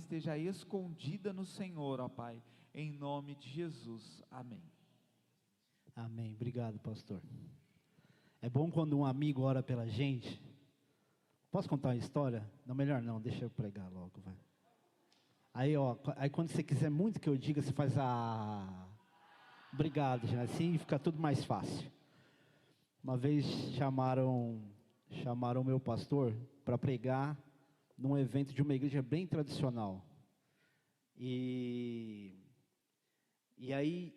esteja escondida no Senhor, ó Pai, em nome de Jesus, amém. Amém, obrigado, pastor. É bom quando um amigo ora pela gente. Posso contar uma história? Não, melhor não, deixa eu pregar logo, vai. Aí, aí quando você quiser muito que eu diga, você faz a... Obrigado, gente, assim fica tudo mais fácil. Uma vez chamaram o meu pastor para pregar num evento de uma igreja bem tradicional. E aí,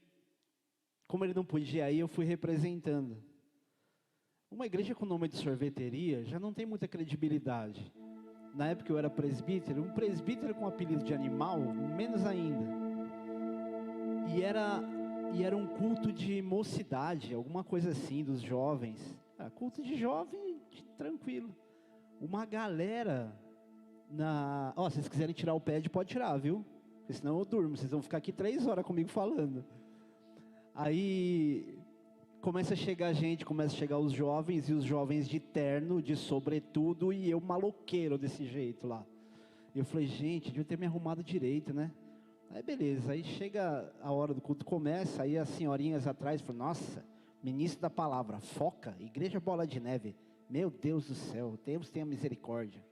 como ele não podia ir, eu fui representando. Uma igreja com nome de sorveteria já não tem muita credibilidade. Na época eu era presbítero, um presbítero com apelido de animal, menos ainda. E era um culto de mocidade, alguma coisa assim, dos jovens. Culto de jovem, tranquilo. Uma galera se vocês quiserem tirar o pad, pode tirar, viu? Porque senão eu durmo, vocês vão ficar aqui 3 horas comigo falando. Aí começa a chegar gente, começa a chegar os jovens, e os jovens de terno, de sobretudo, e eu maloqueiro desse jeito lá. Eu falei, gente, devia ter me arrumado direito, né? Aí beleza, aí chega a hora do culto, começa, aí as senhorinhas atrás falam, nossa, ministro da palavra, foca, igreja Bola de Neve, meu Deus do céu, Deus tenha misericórdia.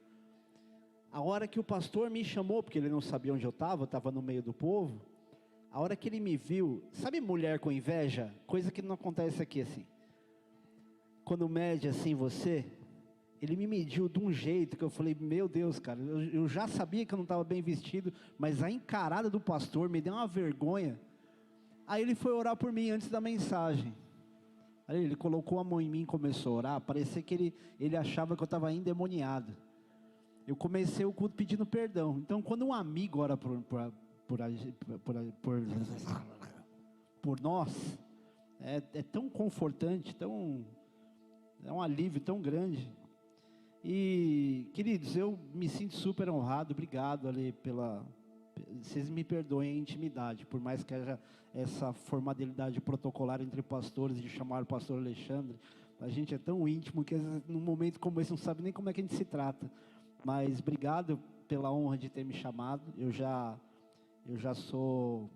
A hora que o pastor me chamou, porque ele não sabia onde eu estava no meio do povo, a hora que ele me viu, sabe mulher com inveja? Coisa que não acontece aqui assim. Quando mede assim você, ele me mediu de um jeito que eu falei, meu Deus, cara, eu já sabia que eu não estava bem vestido, mas a encarada do pastor me deu uma vergonha. Aí ele foi orar por mim antes da mensagem. Aí ele colocou a mão em mim e começou a orar, parecia que ele achava que eu estava endemoniado. Eu comecei o culto pedindo perdão. Então quando um amigo ora por nós, é tão confortante, é um alívio tão grande. E queridos, eu me sinto super honrado, obrigado ali vocês me perdoem a intimidade, por mais que haja essa formalidade protocolar entre pastores de chamar o pastor Alexandre, a gente é tão íntimo que às vezes, num momento como esse não sabe nem como é que a gente se trata. Mas obrigado pela honra de ter me chamado. Eu já sou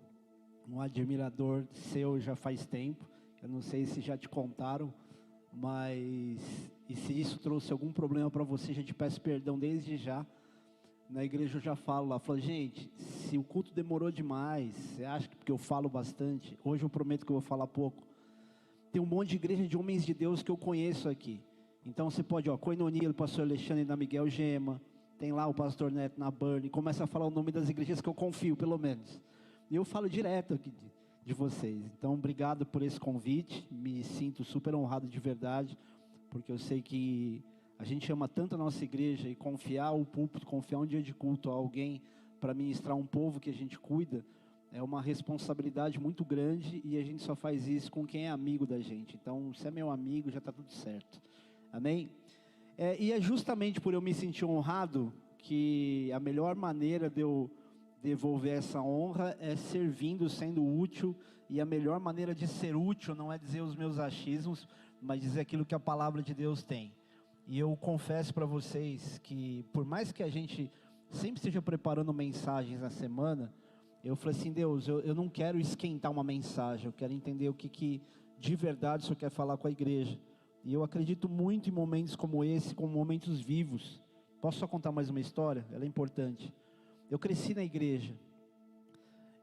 um admirador seu já faz tempo. Eu não sei se já te contaram, mas e se isso trouxe algum problema para você, já te peço perdão desde já. Na igreja eu já falo lá, gente, se o culto demorou demais, você acha que porque eu falo bastante, hoje eu prometo que eu vou falar pouco. Tem um monte de igreja de homens de Deus que eu conheço aqui. Então você pode, Coinonia, o pastor Alexandre na Miguel Gema, tem lá o pastor Neto na Burn, começa a falar o nome das igrejas que eu confio, pelo menos. E eu falo direto aqui de vocês. Então, obrigado por esse convite, me sinto super honrado de verdade, porque eu sei que a gente ama tanto a nossa igreja, e confiar o púlpito, confiar um dia de culto a alguém para ministrar um povo que a gente cuida, é uma responsabilidade muito grande, e a gente só faz isso com quem é amigo da gente. Então, se é meu amigo, já está tudo certo. Amém? E é justamente por eu me sentir honrado, que a melhor maneira de eu devolver essa honra é servindo, sendo útil, e a melhor maneira de ser útil não é dizer os meus achismos, mas dizer aquilo que a palavra de Deus tem. E eu confesso para vocês que, por mais que a gente sempre esteja preparando mensagens na semana, eu falei assim, Deus, eu não quero esquentar uma mensagem, eu quero entender o que de verdade o Senhor quer falar com a igreja. E eu acredito muito em momentos como esse, como momentos vivos. Posso só contar mais uma história? Ela é importante. Eu cresci na igreja,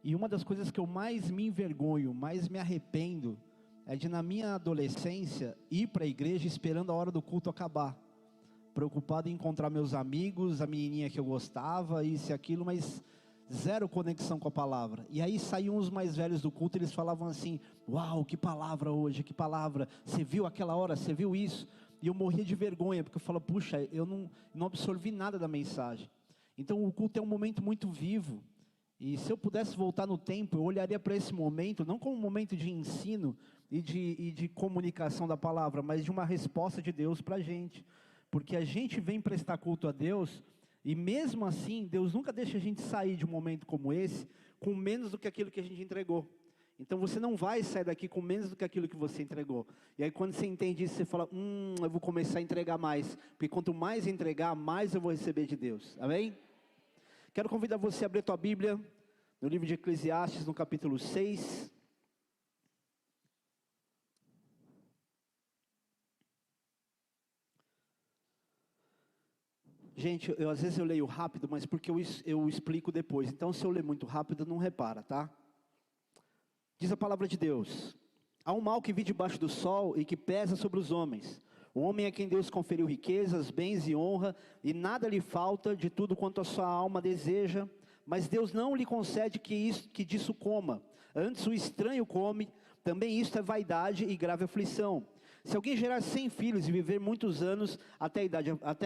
e uma das coisas que eu mais me envergonho, mais me arrependo, é de na minha adolescência ir para a igreja esperando a hora do culto acabar, preocupado em encontrar meus amigos, a menininha que eu gostava, isso e aquilo, mas zero conexão com a palavra. E aí saíam os mais velhos do culto, eles falavam assim, uau, que palavra hoje, que palavra, você viu aquela hora, você viu isso? E eu morria de vergonha, porque eu falava, puxa, eu não absorvi nada da mensagem. Então o culto é um momento muito vivo, e se eu pudesse voltar no tempo, eu olharia para esse momento, não como um momento de ensino e de comunicação da palavra, mas de uma resposta de Deus para a gente, porque a gente vem prestar culto a Deus, e mesmo assim, Deus nunca deixa a gente sair de um momento como esse, com menos do que aquilo que a gente entregou. Então você não vai sair daqui com menos do que aquilo que você entregou. E aí quando você entende isso, você fala, eu vou começar a entregar mais, porque quanto mais entregar, mais eu vou receber de Deus. Amém? Quero convidar você a abrir a tua Bíblia no livro de Eclesiastes, no capítulo 6. Gente, às vezes eu leio rápido, mas porque eu explico depois. Então, se eu ler muito rápido, não repara, tá? Diz a palavra de Deus: há um mal que vive debaixo do sol e que pesa sobre os homens. O homem é quem Deus conferiu riquezas, bens e honra, e nada lhe falta de tudo quanto a sua alma deseja. Mas Deus não lhe concede que disso coma. Antes o estranho come. Também isto é vaidade e grave aflição. Se alguém gerar 100 filhos e viver muitos anos até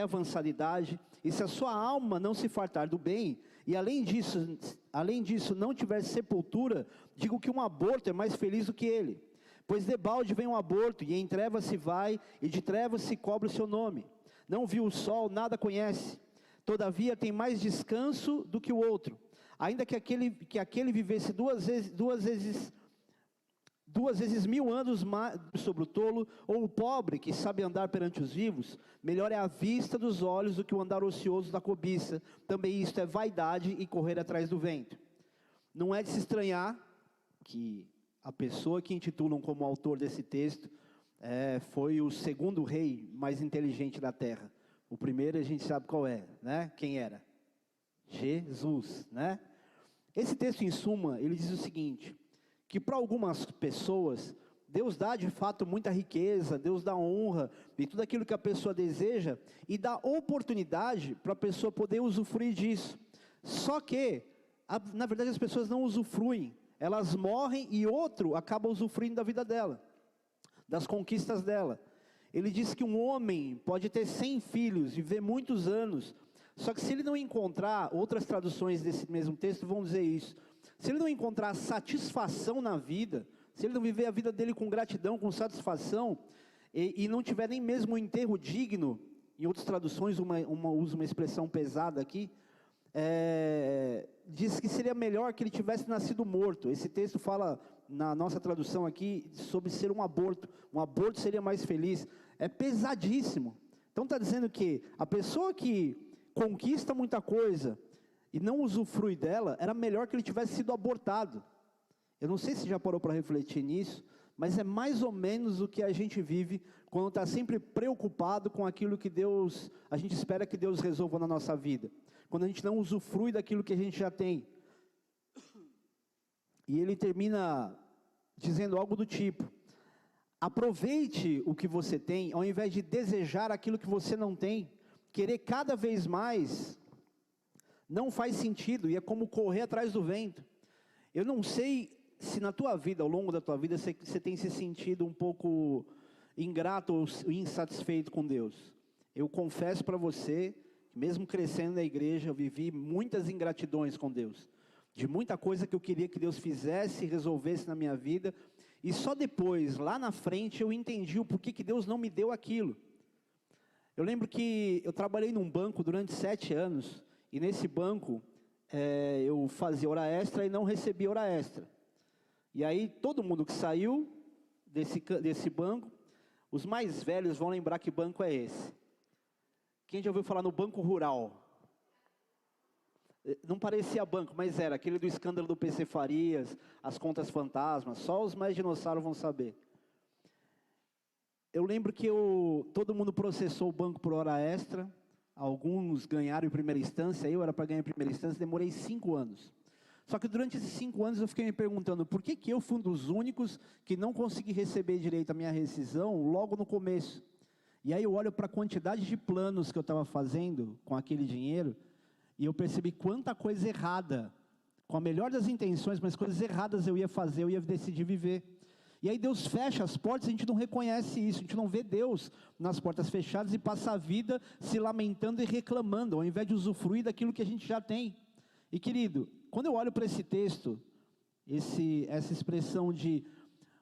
a avançada idade, e se a sua alma não se fartar do bem, e além disso não tiver sepultura, digo que um aborto é mais feliz do que ele. Pois debalde vem um aborto, e em trevas se vai, e de trevas se cobre o seu nome. Não viu o sol, nada conhece. Todavia tem mais descanso do que o outro. Ainda que aquele vivesse duas vezes 1000 anos mais sobre o tolo, ou o pobre que sabe andar perante os vivos, melhor é a vista dos olhos do que o andar ocioso da cobiça. Também isto é vaidade e correr atrás do vento. Não é de se estranhar que a pessoa que intitulam como autor desse texto foi o segundo rei mais inteligente da terra. O primeiro a gente sabe qual é, né? Quem era? Jesus, né? Esse texto, em suma, ele diz o seguinte: que para algumas pessoas, Deus dá de fato muita riqueza, Deus dá honra e tudo aquilo que a pessoa deseja, e dá oportunidade para a pessoa poder usufruir disso. Só que, na verdade, as pessoas não usufruem, elas morrem e outro acaba usufruindo da vida dela, das conquistas dela. Ele diz que um homem pode ter 100 filhos, viver muitos anos, só que se ele não encontrar, outras traduções desse mesmo texto vão dizer isso, se ele não encontrar satisfação na vida, se ele não viver a vida dele com gratidão, com satisfação, e não tiver nem mesmo um enterro digno, em outras traduções usa uma expressão pesada aqui, diz que seria melhor que ele tivesse nascido morto. Esse texto fala, na nossa tradução aqui, sobre ser um aborto seria mais feliz. É pesadíssimo. Então está dizendo que a pessoa que conquista muita coisa e não usufrui dela, era melhor que ele tivesse sido abortado. Eu não sei se já parou para refletir nisso, mas é mais ou menos o que a gente vive quando está sempre preocupado com aquilo que a gente espera que Deus resolva na nossa vida. Quando a gente não usufrui daquilo que a gente já tem. E ele termina dizendo algo do tipo: aproveite o que você tem, ao invés de desejar aquilo que você não tem. Querer cada vez mais não faz sentido, e é como correr atrás do vento. Eu não sei se na tua vida, ao longo da tua vida, você tem se sentido um pouco ingrato ou insatisfeito com Deus. Eu confesso para você, mesmo crescendo na igreja, eu vivi muitas ingratidões com Deus. De muita coisa que eu queria que Deus fizesse e resolvesse na minha vida, e só depois, lá na frente, eu entendi o porquê que Deus não me deu aquilo. Eu lembro que eu trabalhei num banco durante 7 anos, e nesse banco, eu fazia hora extra e não recebia hora extra. E aí, todo mundo que saiu desse banco, os mais velhos vão lembrar que banco é esse. Quem já ouviu falar no Banco Rural? Não parecia banco, mas era aquele do escândalo do PC Farias, as contas fantasmas, só os mais dinossauros vão saber. Eu lembro que todo mundo processou o banco por hora extra, alguns ganharam em primeira instância, eu era para ganhar em primeira instância, demorei 5 anos. Só que durante esses 5 anos eu fiquei me perguntando, por que eu fui um dos únicos que não consegui receber direito a minha rescisão logo no começo? E aí eu olho para a quantidade de planos que eu estava fazendo com aquele dinheiro, e eu percebi quanta coisa errada, com a melhor das intenções, mas coisas erradas eu ia fazer, eu ia decidir viver. E aí Deus fecha as portas, a gente não reconhece isso, a gente não vê Deus nas portas fechadas e passa a vida se lamentando e reclamando, ao invés de usufruir daquilo que a gente já tem. E querido, quando eu olho para esse texto, essa expressão de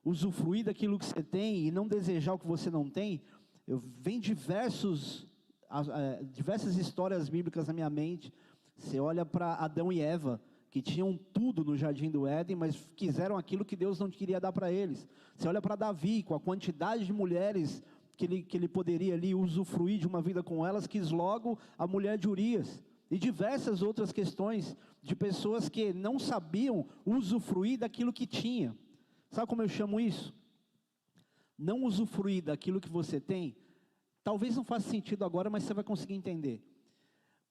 usufruir daquilo que você tem e não desejar o que você não tem, vem diversas histórias bíblicas na minha mente. Você olha para Adão e Eva, que tinham tudo no jardim do Éden, mas quiseram aquilo que Deus não queria dar para eles. Você olha para Davi, com a quantidade de mulheres que ele poderia ali usufruir de uma vida com elas, quis logo a mulher de Urias. e diversas outras questões de pessoas que não sabiam usufruir daquilo que tinha. Sabe como eu chamo isso? Não usufruir daquilo que você tem, talvez não faça sentido agora, mas você vai conseguir entender.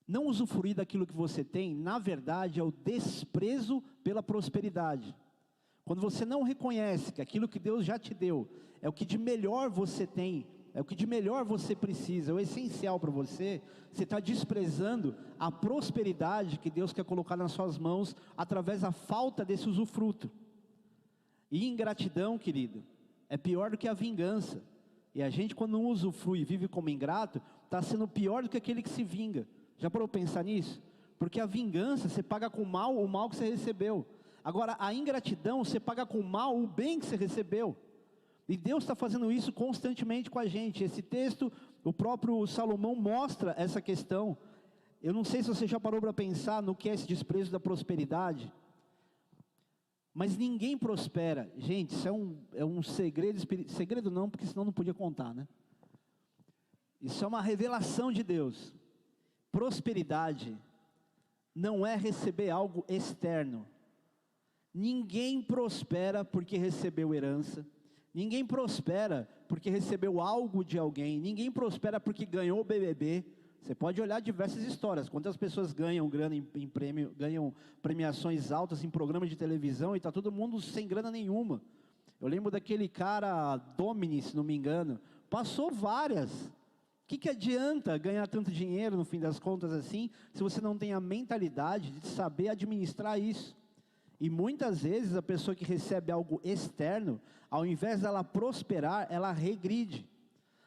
Não usufruir daquilo que você tem, na verdade, é o desprezo pela prosperidade. Quando você não reconhece que aquilo que Deus já te deu, é o que de melhor você tem, é o que de melhor você precisa, é o essencial para você, você está desprezando a prosperidade que Deus quer colocar nas suas mãos, através da falta desse usufruto. E ingratidão, querido, é pior do que a vingança. E a gente, quando não usufrui e vive como ingrato, está sendo pior do que aquele que se vinga. Já parou para pensar nisso? Porque a vingança, você paga com mal o mal que você recebeu. Agora, a ingratidão, você paga com mal o bem que você recebeu. E Deus está fazendo isso constantemente com a gente. Esse texto, o próprio Salomão mostra essa questão. Eu não sei se você já parou para pensar no que é esse desprezo da prosperidade. Mas ninguém prospera. Gente, isso é um segredo, segredo não, porque senão não podia contar, né? Isso é uma revelação de Deus. Prosperidade não é receber algo externo. Ninguém prospera porque recebeu herança. Ninguém prospera porque recebeu algo de alguém. Ninguém prospera porque ganhou o BBB. Você pode olhar diversas histórias. Quantas pessoas ganham grana em prêmio, ganham premiações altas em programas de televisão e está todo mundo sem grana nenhuma. Eu lembro daquele cara, Domini, se não me engano, passou várias. O que adianta ganhar tanto dinheiro, no fim das contas, assim, se você não tem a mentalidade de saber administrar isso? E muitas vezes a pessoa que recebe algo externo, ao invés dela prosperar, ela regride.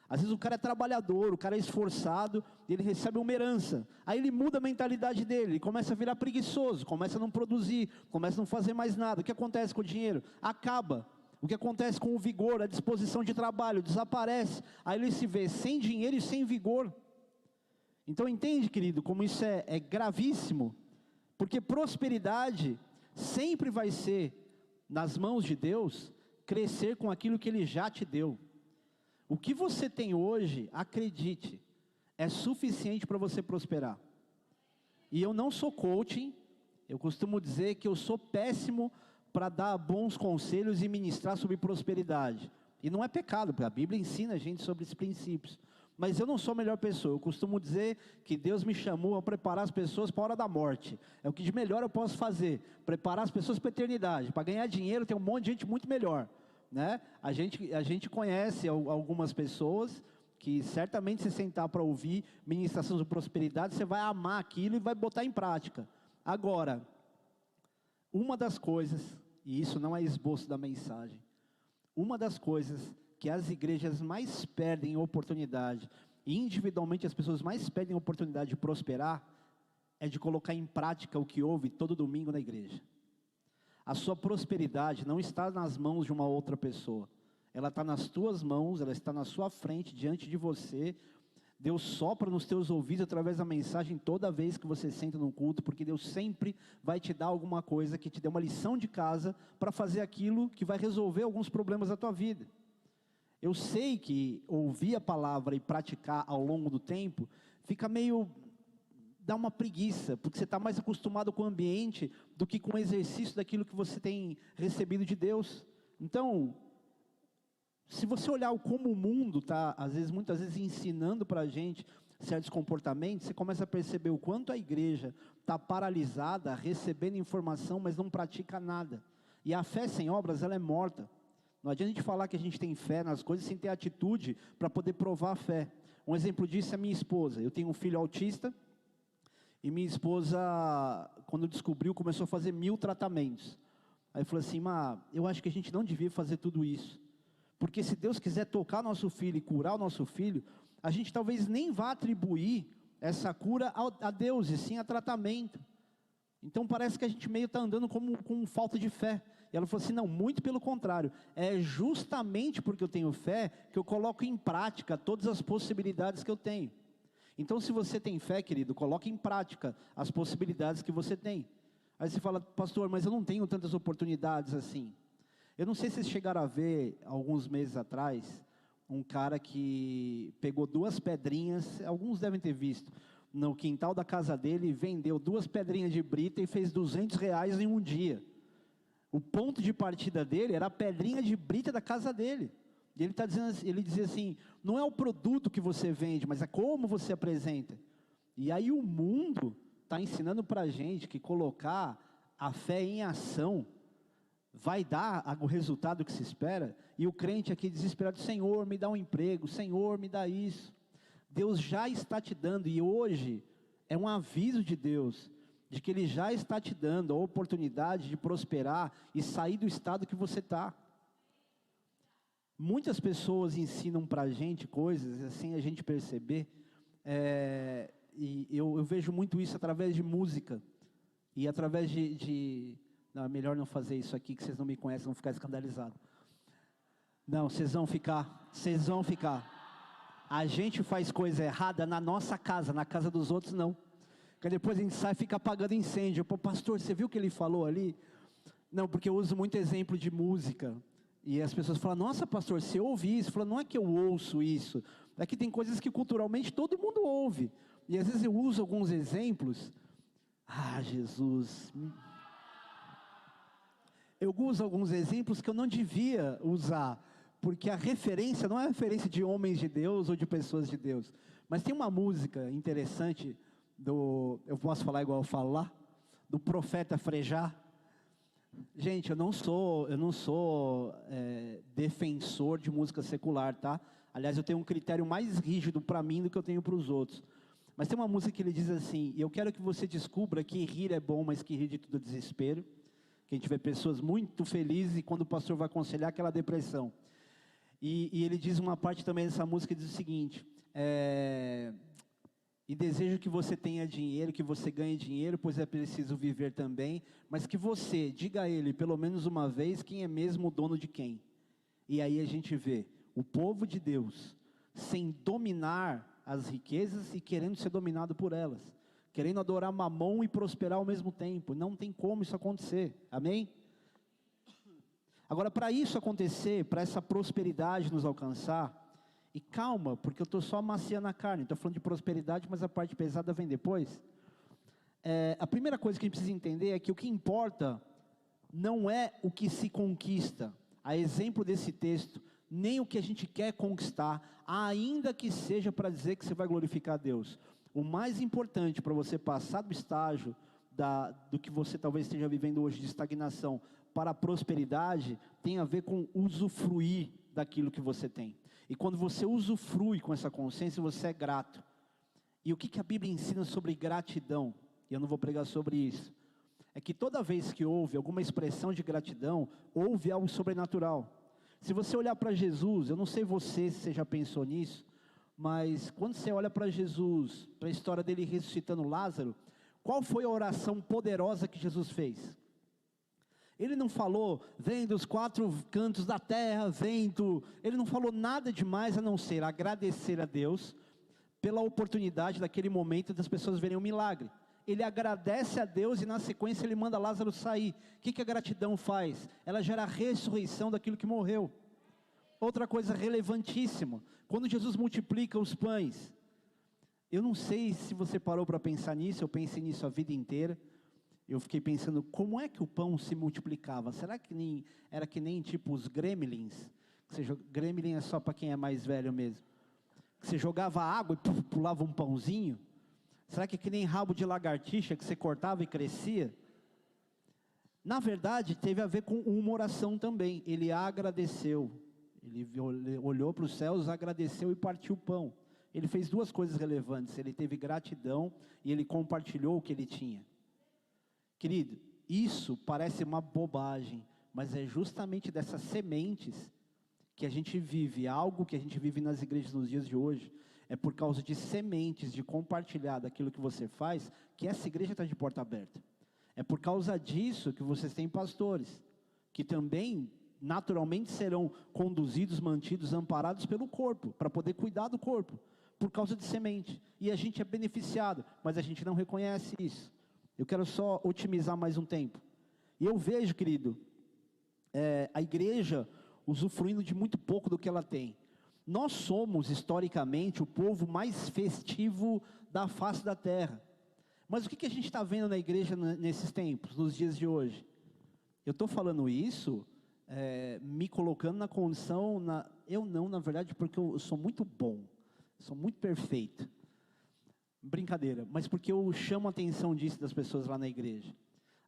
Às vezes o cara é trabalhador, o cara é esforçado, e ele recebe uma herança. Aí ele muda a mentalidade dele, ele começa a virar preguiçoso, começa a não produzir, começa a não fazer mais nada. O que acontece com o dinheiro? Acaba. O que acontece com o vigor, a disposição de trabalho, desaparece. Aí ele se vê sem dinheiro e sem vigor. Então entende, querido, como isso é gravíssimo. Porque prosperidade sempre vai ser, nas mãos de Deus, crescer com aquilo que Ele já te deu. O que você tem hoje, acredite, é suficiente para você prosperar. E eu não sou coaching, eu costumo dizer que eu sou péssimo para dar bons conselhos e ministrar sobre prosperidade. E não é pecado, porque a Bíblia ensina a gente sobre esses princípios. Mas eu não sou a melhor pessoa. Eu costumo dizer que Deus me chamou a preparar as pessoas para a hora da morte. É o que de melhor eu posso fazer. Preparar as pessoas para a eternidade. Para ganhar dinheiro tem um monte de gente muito melhor, né? A gente conhece algumas pessoas que certamente, se sentar para ouvir ministrações de prosperidade, você vai amar aquilo e vai botar em prática. Agora, uma das coisas, e isso não é esboço da mensagem, uma das coisas que as igrejas mais perdem oportunidade, e individualmente as pessoas mais perdem oportunidade de prosperar, é de colocar em prática o que ouve todo domingo na igreja. A sua prosperidade não está nas mãos de uma outra pessoa, ela está nas tuas mãos, ela está na sua frente, diante de você. Deus sopra nos teus ouvidos através da mensagem toda vez que você senta num culto, porque Deus sempre vai te dar alguma coisa que te dê uma lição de casa para fazer aquilo que vai resolver alguns problemas da tua vida. Eu sei que ouvir a palavra e praticar ao longo do tempo fica meio, dá uma preguiça, porque você está mais acostumado com o ambiente do que com o exercício daquilo que você tem recebido de Deus. Então, se você olhar como o mundo está, muitas vezes ensinando para a gente certos comportamentos, você começa a perceber o quanto a igreja está paralisada, recebendo informação, mas não pratica nada. E a fé sem obras, ela é morta. Não adianta a gente falar que a gente tem fé nas coisas sem ter atitude para poder provar a fé. Um exemplo disso é a minha esposa. Eu tenho um filho autista, e minha esposa, quando descobriu, começou a fazer 1000 tratamentos. Aí falou assim: eu acho que a gente não devia fazer tudo isso. Porque se Deus quiser tocar nosso filho e curar o nosso filho, a gente talvez nem vá atribuir essa cura a Deus, e sim a tratamento. Então parece que a gente meio está andando com falta de fé. E ela falou assim: não, muito pelo contrário, é justamente porque eu tenho fé que eu coloco em prática todas as possibilidades que eu tenho. Então, se você tem fé, querido, coloque em prática as possibilidades que você tem. Aí você fala: pastor, mas eu não tenho tantas oportunidades assim. Eu não sei se vocês chegaram a ver, alguns meses atrás, um cara que pegou 2 pedrinhas, alguns devem ter visto, no quintal da casa dele, vendeu 2 pedrinhas de brita e fez R$200 em um dia. O ponto de partida dele era a pedrinha de brita da casa dele. E ele está dizendo, ele dizia assim, não é o produto que você vende, mas é como você apresenta. E aí o mundo está ensinando para a gente que colocar a fé em ação vai dar o resultado que se espera, e o crente aqui desesperado, Senhor, me dá um emprego, Senhor, me dá isso. Deus já está te dando, e hoje é um aviso de Deus, de que Ele já está te dando a oportunidade de prosperar e sair do estado que você está. Muitas pessoas ensinam para a gente coisas, sem a gente perceber, e eu vejo muito isso através de música, e através não, é melhor não fazer isso aqui, que vocês não me conhecem, vão ficar escandalizados. Não, vocês vão ficar. A gente faz coisa errada na nossa casa, na casa dos outros não. Porque depois a gente sai e fica apagando incêndio. Pô, pastor, você viu o que ele falou ali? Não, porque eu uso muito exemplo de música. E as pessoas falam, nossa pastor, você ouve isso? Fala, não é que eu ouço isso. É que tem coisas que culturalmente todo mundo ouve. E às vezes eu uso alguns exemplos. Ah, Jesus. Eu uso alguns exemplos que eu não devia usar, porque a referência não é a referência de homens de Deus ou de pessoas de Deus. Mas tem uma música interessante, eu posso falar igual eu falo lá? Do profeta Frejá. Gente, eu não sou defensor de música secular, tá? Aliás, eu tenho um critério mais rígido para mim do que eu tenho para os outros. Mas tem uma música que ele diz assim, eu quero que você descubra que rir é bom, mas que rir de tudo é desespero. Que a gente vê pessoas muito felizes e quando o pastor vai aconselhar, aquela depressão. E ele diz uma parte também dessa música, diz o seguinte, e desejo que você tenha dinheiro, que você ganhe dinheiro, pois é preciso viver também, mas que você diga a ele, pelo menos uma vez, quem é mesmo o dono de quem. E aí a gente vê o povo de Deus sem dominar as riquezas e querendo ser dominado por elas. Querendo adorar Mamon e prosperar ao mesmo tempo. Não tem como isso acontecer, amém? Agora, para isso acontecer, para essa prosperidade nos alcançar, e calma, porque eu estou só amaciando a carne, estou falando de prosperidade, mas a parte pesada vem depois. A primeira coisa que a gente precisa entender é que o que importa não é o que se conquista, a exemplo desse texto, nem o que a gente quer conquistar, ainda que seja para dizer que você vai glorificar a Deus. O mais importante para você passar do estágio do que você talvez esteja vivendo hoje de estagnação para a prosperidade, tem a ver com usufruir daquilo que você tem. E quando você usufrui com essa consciência, você é grato. E o que a Bíblia ensina sobre gratidão? E eu não vou pregar sobre isso. É que toda vez que houve alguma expressão de gratidão, houve algo sobrenatural. Se você olhar para Jesus, eu não sei se você já pensou nisso, mas quando você olha para Jesus, para a história dele ressuscitando Lázaro, qual foi a oração poderosa que Jesus fez? Ele não falou, vem dos 4 cantos da terra, vento. Ele não falou nada demais a não ser agradecer a Deus pela oportunidade daquele momento das pessoas verem um milagre. Ele agradece a Deus e na sequência ele manda Lázaro sair. O que a gratidão faz? Ela gera a ressurreição daquilo que morreu. Outra coisa relevantíssima, quando Jesus multiplica os pães, eu não sei se você parou para pensar nisso, eu pensei nisso a vida inteira, eu fiquei pensando, como é que o pão se multiplicava? Será que era que nem tipo os gremlins? Gremlin é só para quem é mais velho mesmo. Você jogava água e pulava um pãozinho? Será que é que nem rabo de lagartixa que você cortava e crescia? Na verdade, teve a ver com uma oração também, ele agradeceu. Ele olhou para os céus, agradeceu e partiu o pão. Ele fez 2 coisas relevantes. Ele teve gratidão e ele compartilhou o que ele tinha. Querido, isso parece uma bobagem, mas é justamente dessas sementes que a gente vive, algo que a gente vive nas igrejas nos dias de hoje. É por causa de sementes, de compartilhar daquilo que você faz, que essa igreja está de porta aberta. É por causa disso que vocês têm pastores, que também naturalmente serão conduzidos, mantidos, amparados pelo corpo, para poder cuidar do corpo, por causa de semente, e a gente é beneficiado, mas a gente não reconhece isso. Eu quero só otimizar mais um tempo, e eu vejo, querido, a igreja usufruindo de muito pouco do que ela tem, Nós somos, historicamente, o povo mais festivo da face da terra. Mas o que a gente está vendo na igreja nesses tempos, nos dias de hoje? Eu estou falando isso, me colocando na condição, eu não, na verdade, porque eu sou muito bom, sou muito perfeito. Brincadeira, mas porque eu chamo a atenção disso das pessoas lá na igreja.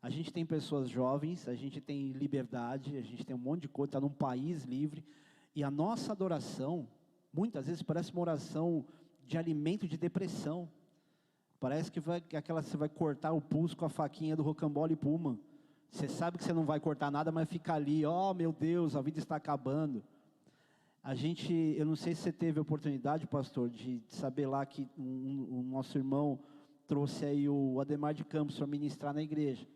A gente tem pessoas jovens, a gente tem liberdade, a gente tem um monte de coisa, está num país livre, e a nossa adoração, muitas vezes parece uma oração de alimento de depressão. Parece que você vai cortar o pulso com a faquinha do Rocambole Puma. Você sabe que você não vai cortar nada, mas fica ali, oh meu Deus, a vida está acabando. Eu não sei se você teve a oportunidade, pastor, de saber lá que o nosso irmão trouxe aí o Ademar de Campos para ministrar na igreja.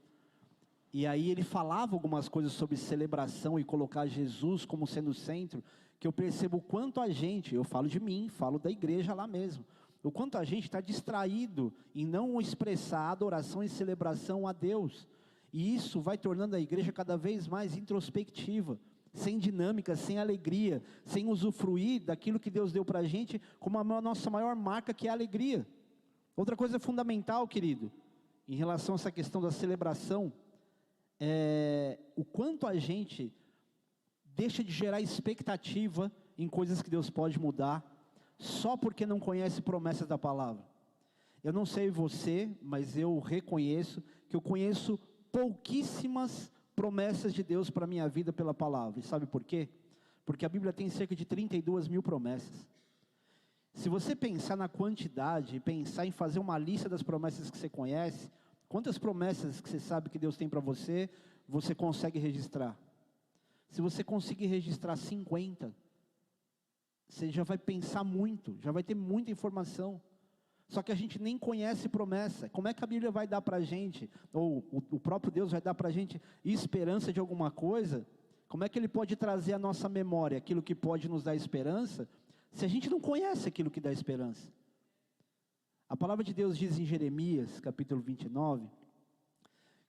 E aí ele falava algumas coisas sobre celebração e colocar Jesus como sendo o centro, que eu percebo o quanto a gente, eu falo de mim, falo da igreja lá mesmo, o quanto a gente está distraído em não expressar adoração e celebração a Deus. E isso vai tornando a igreja cada vez mais introspectiva, sem dinâmica, sem alegria, sem usufruir daquilo que Deus deu para a gente, como a nossa maior marca, que é a alegria. Outra coisa fundamental, querido, em relação a essa questão da celebração, o quanto a gente deixa de gerar expectativa em coisas que Deus pode mudar, só porque não conhece promessas da palavra. Eu não sei você, mas eu reconheço que eu conheço pouquíssimas promessas de Deus para a minha vida pela palavra. E sabe por quê? Porque a Bíblia tem cerca de 32 mil promessas. Se você pensar na quantidade, pensar em fazer uma lista das promessas que você conhece, quantas promessas que você sabe que Deus tem para você, você consegue registrar? Se você conseguir registrar 50, você já vai pensar muito, já vai ter muita informação. Só que a gente nem conhece promessa. Como é que a Bíblia vai dar para a gente, ou o próprio Deus vai dar para a gente esperança de alguma coisa? Como é que Ele pode trazer à nossa memória aquilo que pode nos dar esperança, se a gente não conhece aquilo que dá esperança? A palavra de Deus diz em Jeremias, capítulo 29,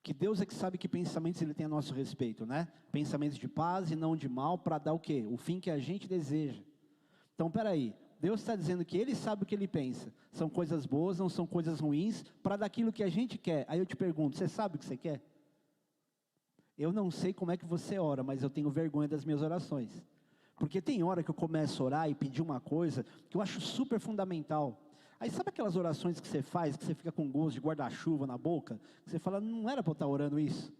que Deus é que sabe que pensamentos Ele tem a nosso respeito, né? Pensamentos de paz e não de mal, para dar o quê? O fim que a gente deseja. Então, peraí, Deus está dizendo que Ele sabe o que Ele pensa. São coisas boas, não são coisas ruins, para dar aquilo que a gente quer. Aí eu te pergunto, você sabe o que você quer? Eu não sei como é que você ora, mas eu tenho vergonha das minhas orações. Porque tem hora que eu começo a orar e pedir uma coisa que eu acho super fundamental. Aí sabe aquelas orações que você faz, que você fica com gosto de guarda-chuva na boca? Que você fala, não era para eu estar orando isso.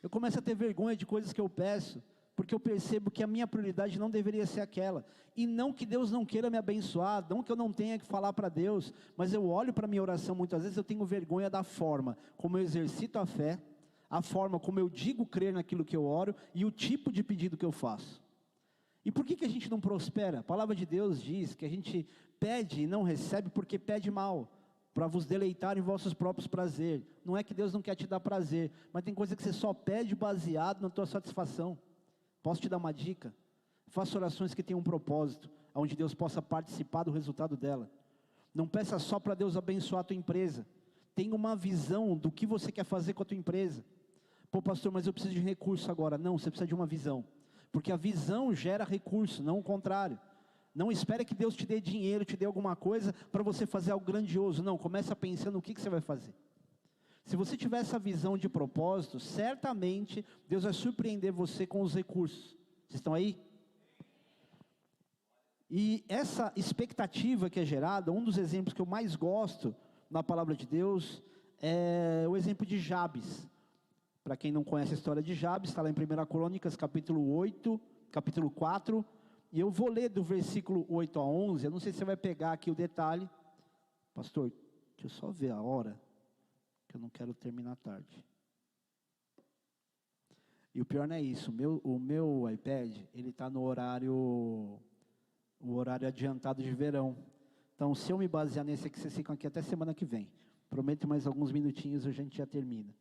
Eu começo a ter vergonha de coisas que eu peço, porque eu percebo que a minha prioridade não deveria ser aquela. E não que Deus não queira me abençoar, não que eu não tenha que falar para Deus, mas eu olho para a minha oração, muitas vezes eu tenho vergonha da forma como eu exercito a fé, a forma como eu digo crer naquilo que eu oro e o tipo de pedido que eu faço. E por que a gente não prospera? A palavra de Deus diz que a gente pede e não recebe porque pede mal, para vos deleitar em vossos próprios prazeres. Não é que Deus não quer te dar prazer, mas tem coisa que você só pede baseado na tua satisfação. Posso te dar uma dica? Faça orações que tenham um propósito, onde Deus possa participar do resultado dela. Não peça só para Deus abençoar a tua empresa. Tenha uma visão do que você quer fazer com a tua empresa. Pô, pastor, mas eu preciso de recurso agora. Não, você precisa de uma visão. Porque a visão gera recurso, não o contrário. Não espere que Deus te dê dinheiro, te dê alguma coisa para você fazer algo grandioso. Não, comece a pensar no que você vai fazer. Se você tiver essa visão de propósito, certamente Deus vai surpreender você com os recursos. Vocês estão aí? E essa expectativa que é gerada, um dos exemplos que eu mais gosto na palavra de Deus, é o exemplo de Jabes. Para quem não conhece a história de Jabes, está lá em 1 Crônicas, capítulo 4, e eu vou ler do versículo 8 a 11, eu não sei se você vai pegar aqui o detalhe. Pastor, deixa eu só ver a hora, que eu não quero terminar tarde. E o pior não é isso, o meu iPad, ele está no horário adiantado de verão. Então, se eu me basear nesse aqui, vocês ficam aqui até semana que vem. Prometo mais alguns minutinhos, a gente já termina.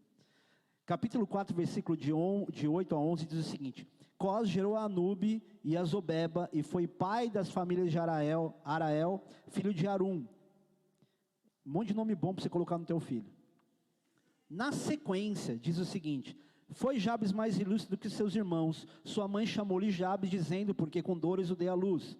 Capítulo 4, versículo de 8 a 11, diz o seguinte: Cós gerou a Anube e a Zobeba, e foi pai das famílias de Arael, filho de Arum. Um monte de nome bom para você colocar no teu filho. Na sequência, diz o seguinte: Foi Jabes mais ilustre do que seus irmãos. Sua mãe chamou-lhe Jabes, dizendo, porque com dores o dei à luz.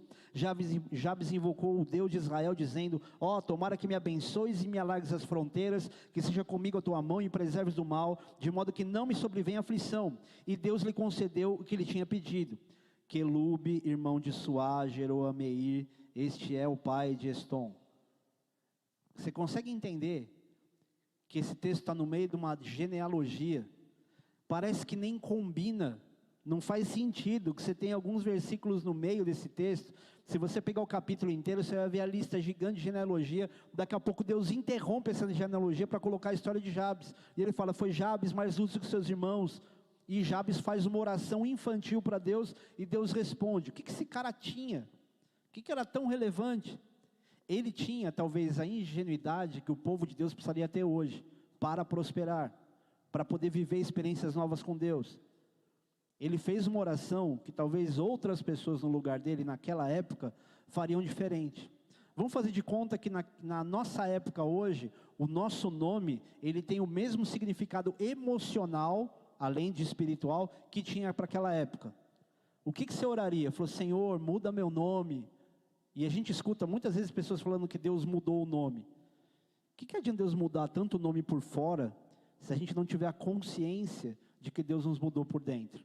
Jabes invocou o Deus de Israel, dizendo, ó, tomara que me abençoes e me alargues as fronteiras, que seja comigo a tua mão e me preserves do mal, de modo que não me sobrevenha aflição. E Deus lhe concedeu o que lhe tinha pedido. Quelube, irmão de Suá, gerou a Meir, este é o pai de Estom. Você consegue entender que esse texto está no meio de uma genealogia? Parece que nem combina, não faz sentido, que você tem alguns versículos no meio desse texto. Se você pegar o capítulo inteiro, você vai ver a lista gigante de genealogia. Daqui a pouco Deus interrompe essa genealogia para colocar a história de Jabes. E ele fala, foi Jabes mais ilustre que seus irmãos. E Jabes faz uma oração infantil para Deus, e Deus responde. O que esse cara tinha? O que era tão relevante? Ele tinha talvez a ingenuidade que o povo de Deus precisaria ter hoje, para prosperar, para poder viver experiências novas com Deus. Ele fez uma oração que talvez outras pessoas no lugar dele, naquela época, fariam diferente. Vamos fazer de conta que na nossa época hoje, o nosso nome, ele tem o mesmo significado emocional, além de espiritual, que tinha para aquela época. O que você oraria? Falou, Senhor, muda meu nome. E a gente escuta muitas vezes pessoas falando que Deus mudou o nome. O que adianta Deus mudar tanto o nome por fora, se a gente não tiver a consciência de que Deus nos mudou por dentro?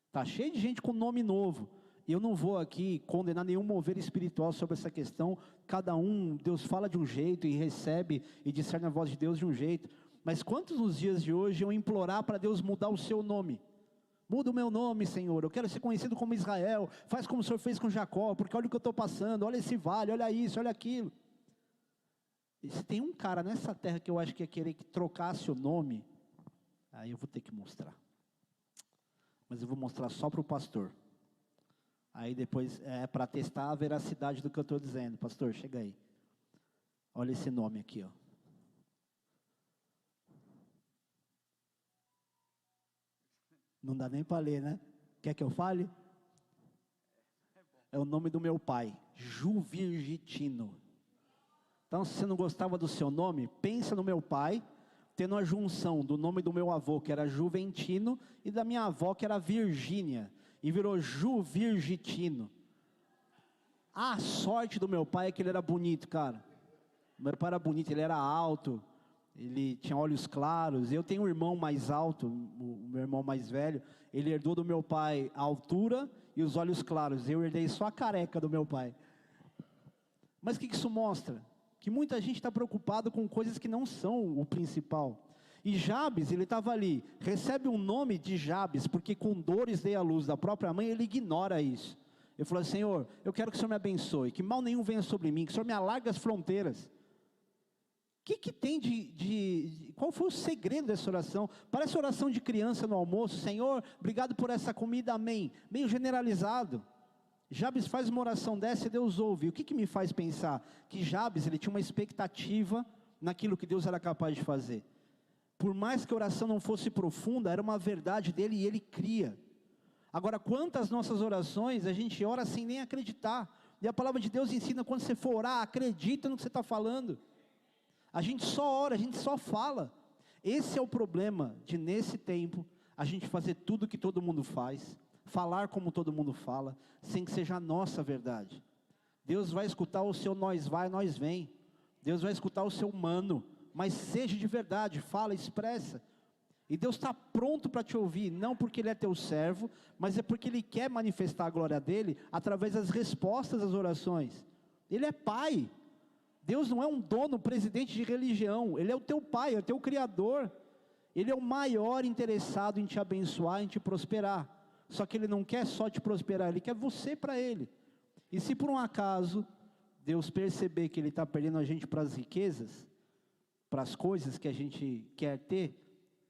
Está cheio de gente com nome novo. Eu não vou aqui condenar nenhum mover espiritual sobre essa questão. Cada um, Deus fala de um jeito e recebe e discerne a voz de Deus de um jeito. Mas quantos nos dias de hoje eu implorar para Deus mudar o seu nome? Muda o meu nome, Senhor, eu quero ser conhecido como Israel. Faz como o Senhor fez com Jacó, porque olha o que eu estou passando, olha esse vale, olha isso, olha aquilo. E se tem um cara nessa terra que eu acho que ia querer que trocasse o nome, aí eu vou ter que mostrar. Mas eu vou mostrar só para o pastor. Aí depois é para testar a veracidade do que eu estou dizendo. Pastor, chega aí. Olha esse nome aqui, ó. Não dá nem para ler, né? Quer que eu fale? É o nome do meu pai, Juvirgitino. Então, se você não gostava do seu nome, pensa no meu pai, tendo a junção do nome do meu avô, que era Juventino, e da minha avó, que era Virgínia, e virou Juvirgitino. A sorte do meu pai é que ele era bonito, cara. Meu pai era bonito, ele era alto, ele tinha olhos claros. Eu tenho um irmão mais alto, o meu irmão mais velho, ele herdou do meu pai a altura e os olhos claros. Eu herdei só a careca do meu pai. Mas o que isso mostra? Que muita gente está preocupado com coisas que não são o principal. E Jabes, ele estava ali, recebe um nome de Jabes, porque com dores dei à luz da própria mãe, ele ignora isso. Ele falou, Senhor, eu quero que o Senhor me abençoe, que mal nenhum venha sobre mim, que o Senhor me alargue as fronteiras. O que tem qual foi o segredo dessa oração? Parece oração de criança no almoço. Senhor, obrigado por essa comida, amém. Meio generalizado. Jabes faz uma oração dessa e Deus ouve. O que me faz pensar? Que Jabes, ele tinha uma expectativa naquilo que Deus era capaz de fazer. Por mais que a oração não fosse profunda, era uma verdade dele e ele cria. Agora, quantas nossas orações a gente ora sem nem acreditar? E a palavra de Deus ensina, quando você for orar, acredita no que você está falando. A gente só ora, a gente só fala. Esse é o problema de, nesse tempo, a gente fazer tudo que todo mundo faz, falar como todo mundo fala, sem que seja a nossa verdade. Deus vai escutar o seu nós vai, nós vem. Deus vai escutar o seu mano, mas seja de verdade, fala, expressa. E Deus está pronto para te ouvir, não porque Ele é teu servo, mas é porque Ele quer manifestar a glória dEle, através das respostas às orações. Ele é Pai. Deus não é um dono, presidente de religião. Ele é o teu Pai, é o teu Criador. Ele é o maior interessado em te abençoar, em te prosperar. Só que Ele não quer só te prosperar, Ele quer você para Ele. E se por um acaso Deus perceber que Ele está perdendo a gente para as riquezas, para as coisas que a gente quer ter,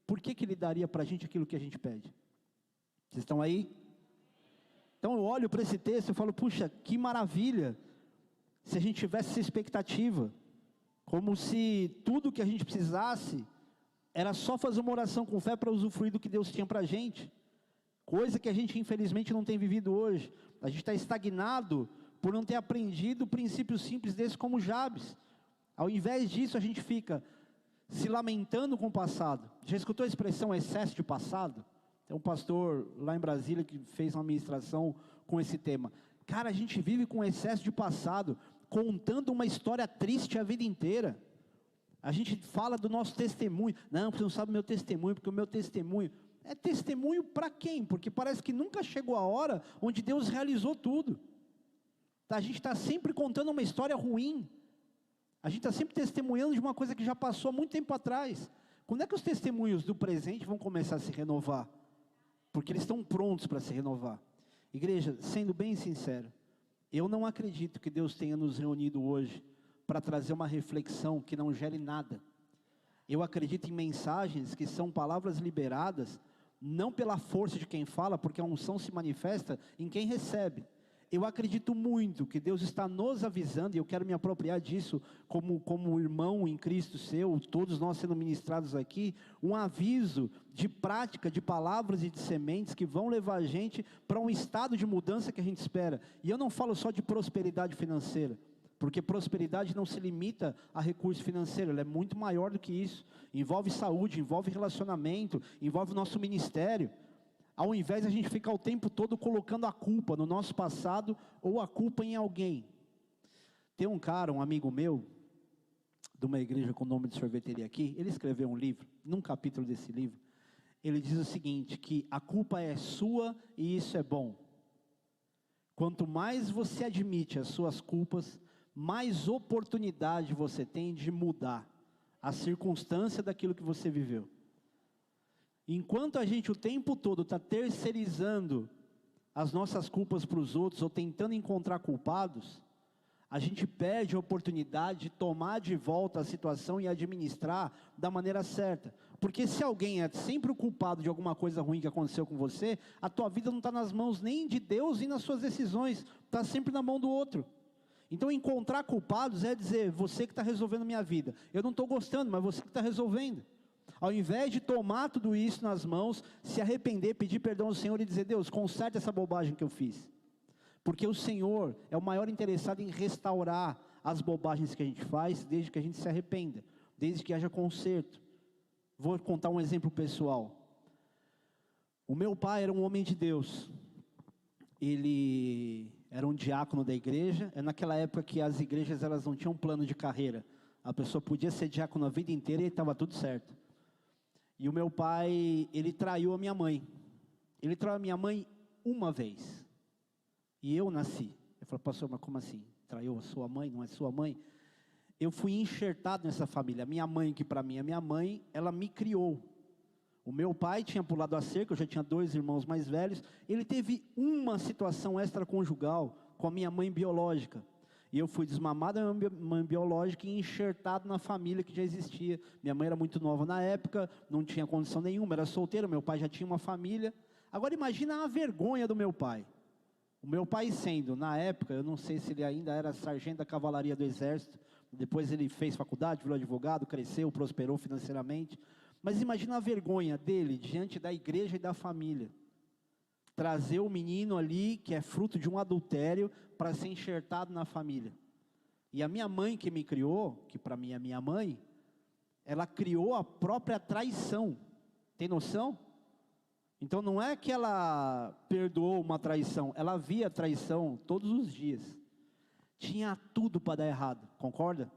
por que Ele daria para a gente aquilo que a gente pede? Vocês estão aí? Então eu olho para esse texto e falo, puxa, que maravilha, se a gente tivesse essa expectativa, como se tudo que a gente precisasse, era só fazer uma oração com fé para usufruir do que Deus tinha para a gente, coisa que a gente infelizmente não tem vivido hoje. A gente está estagnado por não ter aprendido princípios simples desses como Jabes. Ao invés disso a gente fica, se lamentando com o passado. Já escutou a expressão excesso de passado? Tem um pastor lá em Brasília que fez uma ministração com esse tema. Cara, a gente vive com excesso de passado, contando uma história triste a vida inteira. A gente fala do nosso testemunho. Não, você não sabe o meu testemunho, porque o meu testemunho... É testemunho para quem? Porque parece que nunca chegou a hora onde Deus realizou tudo. A gente está sempre contando uma história ruim. A gente está sempre testemunhando de uma coisa que já passou há muito tempo atrás. Quando é que os testemunhos do presente vão começar a se renovar? Porque eles estão prontos para se renovar. Igreja, sendo bem sincero, eu não acredito que Deus tenha nos reunido hoje para trazer uma reflexão que não gere nada. Eu acredito em mensagens que são palavras liberadas, não pela força de quem fala, porque a unção se manifesta em quem recebe. Eu acredito muito que Deus está nos avisando, e eu quero me apropriar disso como irmão em Cristo seu, todos nós sendo ministrados aqui, um aviso de prática, de palavras e de sementes que vão levar a gente para um estado de mudança que a gente espera. E eu não falo só de prosperidade financeira, porque prosperidade não se limita a recurso financeiro, ela é muito maior do que isso. Envolve saúde, envolve relacionamento, envolve o nosso ministério. Ao invés de a gente ficar o tempo todo colocando a culpa no nosso passado ou a culpa em alguém. Tem um cara, um amigo meu, de uma igreja com nome de sorveteria aqui, ele escreveu um livro, num capítulo desse livro, ele diz o seguinte, que a culpa é sua e isso é bom. Quanto mais você admite as suas culpas, mais oportunidade você tem de mudar a circunstância daquilo que você viveu. Enquanto a gente o tempo todo está terceirizando as nossas culpas para os outros, ou tentando encontrar culpados, a gente perde a oportunidade de tomar de volta a situação e administrar da maneira certa. Porque se alguém é sempre o culpado de alguma coisa ruim que aconteceu com você, a tua vida não está nas mãos nem de Deus e nas suas decisões, está sempre na mão do outro. Então encontrar culpados é dizer, você que está resolvendo minha vida, eu não estou gostando, mas você que está resolvendo. Ao invés de tomar tudo isso nas mãos, se arrepender, pedir perdão ao Senhor e dizer, Deus, conserte essa bobagem que eu fiz. Porque o Senhor é o maior interessado em restaurar as bobagens que a gente faz, desde que a gente se arrependa, desde que haja conserto. Vou contar um exemplo pessoal. O meu pai era um homem de Deus. Ele era um diácono da igreja. É naquela época que as igrejas elas não tinham plano de carreira. A pessoa podia ser diácono a vida inteira e estava tudo certo. E o meu pai, ele traiu a minha mãe. Ele traiu a minha mãe uma vez. E eu nasci. Eu falei, pastor, mas como assim? Traiu a sua mãe, não é sua mãe? Eu fui enxertado nessa família. A minha mãe, que para mim é minha mãe, ela me criou. O meu pai tinha pulado a cerca, eu já tinha 2 irmãos mais velhos. Ele teve uma situação extraconjugal com a minha mãe biológica. E eu fui desmamado da minha mãe biológica e enxertado na família que já existia. Minha mãe era muito nova na época, não tinha condição nenhuma, era solteira, meu pai já tinha uma família. Agora imagina a vergonha do meu pai. O meu pai sendo, na época, eu não sei se ele ainda era sargento da cavalaria do exército, depois ele fez faculdade, virou advogado, cresceu, prosperou financeiramente. Mas imagina a vergonha dele diante da igreja e da família. Trazer o menino ali, que é fruto de um adultério, para ser enxertado na família. E a minha mãe que me criou, que para mim é minha mãe, ela criou a própria traição. Tem noção? Então não é que ela perdoou uma traição, ela via traição todos os dias. Tinha tudo para dar errado, concorda?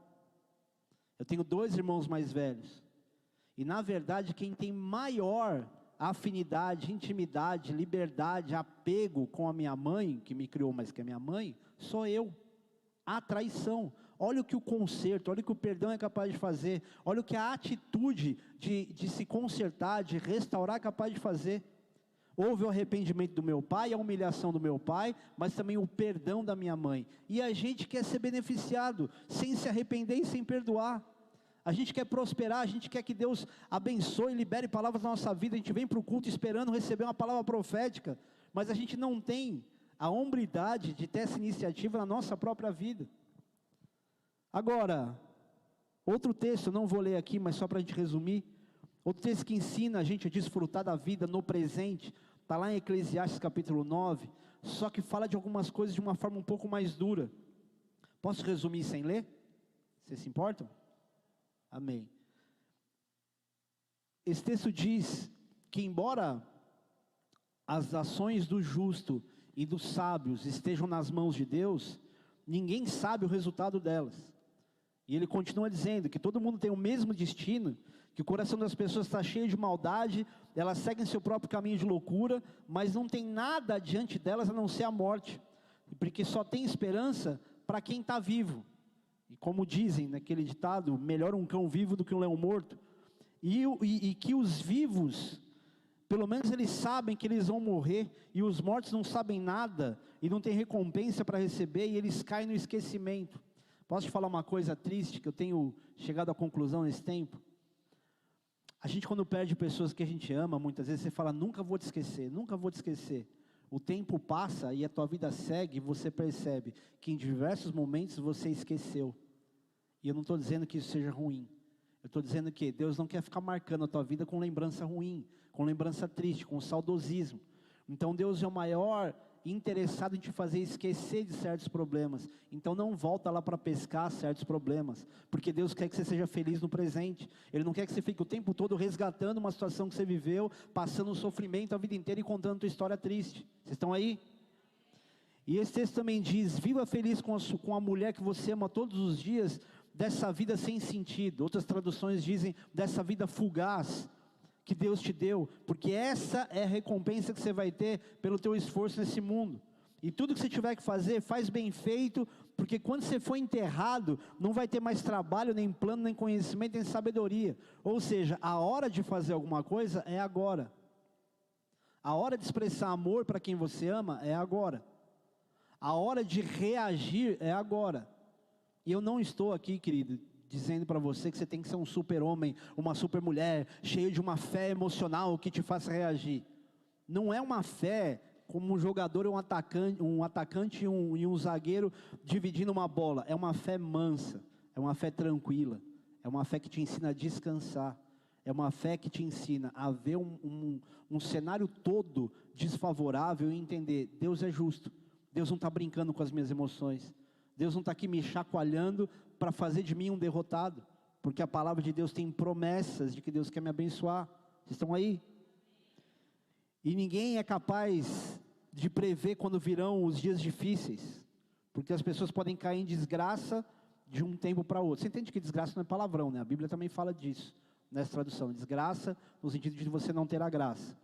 Eu tenho 2 irmãos mais velhos. E na verdade quem tem maior afinidade, intimidade, liberdade, apego com a minha mãe, que me criou mais que a minha mãe, sou eu. A traição. Olha o que o conserto, olha o que o perdão é capaz de fazer. Olha o que a atitude de se consertar, de restaurar é capaz de fazer. Houve o arrependimento do meu pai, a humilhação do meu pai, mas também o perdão da minha mãe. E a gente quer ser beneficiado, sem se arrepender e sem perdoar. A gente quer prosperar, a gente quer que Deus abençoe e libere palavras na nossa vida. A gente vem para o culto esperando receber uma palavra profética, mas a gente não tem a hombridade de ter essa iniciativa na nossa própria vida. Agora, outro texto, não vou ler aqui, mas só para a gente resumir. Outro texto que ensina a gente a desfrutar da vida no presente, está lá em Eclesiastes capítulo 9, só que fala de algumas coisas de uma forma um pouco mais dura. Posso resumir sem ler? Vocês se importam? Amém. esse texto diz que embora as ações do justo e dos sábios estejam nas mãos de Deus, ninguém sabe o resultado delas. E ele continua dizendo que todo mundo tem o mesmo destino, que o coração das pessoas está cheio de maldade, elas seguem seu próprio caminho de loucura, mas não tem nada diante delas a não ser a morte, porque só tem esperança para quem está vivo. E como dizem naquele ditado, melhor um cão vivo do que um leão morto. E que os vivos, pelo menos eles sabem que eles vão morrer, e os mortos não sabem nada, e não tem recompensa para receber, e eles caem no esquecimento. Posso te falar uma coisa triste, que eu tenho chegado à conclusão nesse tempo? A gente, quando perde pessoas que a gente ama, muitas vezes você fala, nunca vou te esquecer, nunca vou te esquecer. O tempo passa e a tua vida segue, e você percebe que em diversos momentos você esqueceu. E eu não estou dizendo que isso seja ruim. Eu estou dizendo que Deus não quer ficar marcando a tua vida com lembrança ruim, com lembrança triste, com saudosismo. Então Deus é o maior interessado em te fazer esquecer de certos problemas. Então não volta lá para pescar certos problemas, porque Deus quer que você seja feliz no presente. Ele não quer que você fique o tempo todo resgatando uma situação que você viveu, passando um sofrimento a vida inteira e contando a tua história triste. Vocês estão aí? E esse texto também diz, viva feliz com a mulher que você ama todos os dias, dessa vida sem sentido. Outras traduções dizem, dessa vida fugaz que Deus te deu, porque essa é a recompensa que você vai ter pelo teu esforço nesse mundo. E tudo que você tiver que fazer, faz bem feito, porque quando você for enterrado, não vai ter mais trabalho, nem plano, nem conhecimento, nem sabedoria. Ou seja, a hora de fazer alguma coisa é agora. A hora de expressar amor para quem você ama é agora. A hora de reagir é agora. E eu não estou aqui, querido, dizendo para você que você tem que ser um super-homem, uma super-mulher, cheio de uma fé emocional que te faça reagir. Não é uma fé como um jogador e um atacante e um zagueiro dividindo uma bola. É uma fé mansa, é uma fé tranquila, é uma fé que te ensina a descansar, é uma fé que te ensina a ver um cenário todo desfavorável e entender, Deus é justo, Deus não está brincando com as minhas emoções, Deus não está aqui me chacoalhando para fazer de mim um derrotado, porque a palavra de Deus tem promessas de que Deus quer me abençoar. Vocês estão aí? E ninguém é capaz de prever quando virão os dias difíceis, porque as pessoas podem cair em desgraça de um tempo para outro. Você entende que desgraça não é palavrão, né? A Bíblia também fala disso, nessa tradução, desgraça no sentido de você não ter a graça.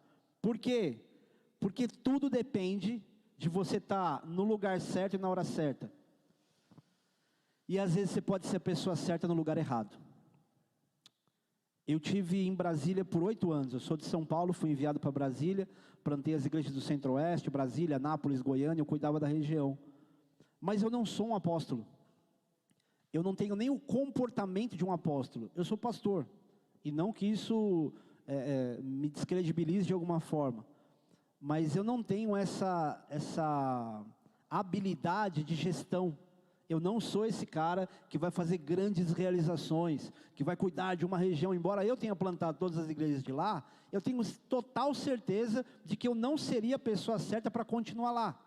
Por quê? Porque tudo depende de você estar no lugar certo e na hora certa. E às vezes você pode ser a pessoa certa no lugar errado. Eu tive em Brasília por 8 anos, eu sou de São Paulo, fui enviado para Brasília, plantei as igrejas do Centro-Oeste, Brasília, Anápolis, Goiânia, eu cuidava da região. Mas eu não sou um apóstolo, eu não tenho nem o comportamento de um apóstolo, eu sou pastor. E não que isso me descredibilize de alguma forma, mas eu não tenho essa habilidade de gestão. Eu não sou esse cara que vai fazer grandes realizações, que vai cuidar de uma região. Embora eu tenha plantado todas as igrejas de lá, eu tenho total certeza de que eu não seria a pessoa certa para continuar lá.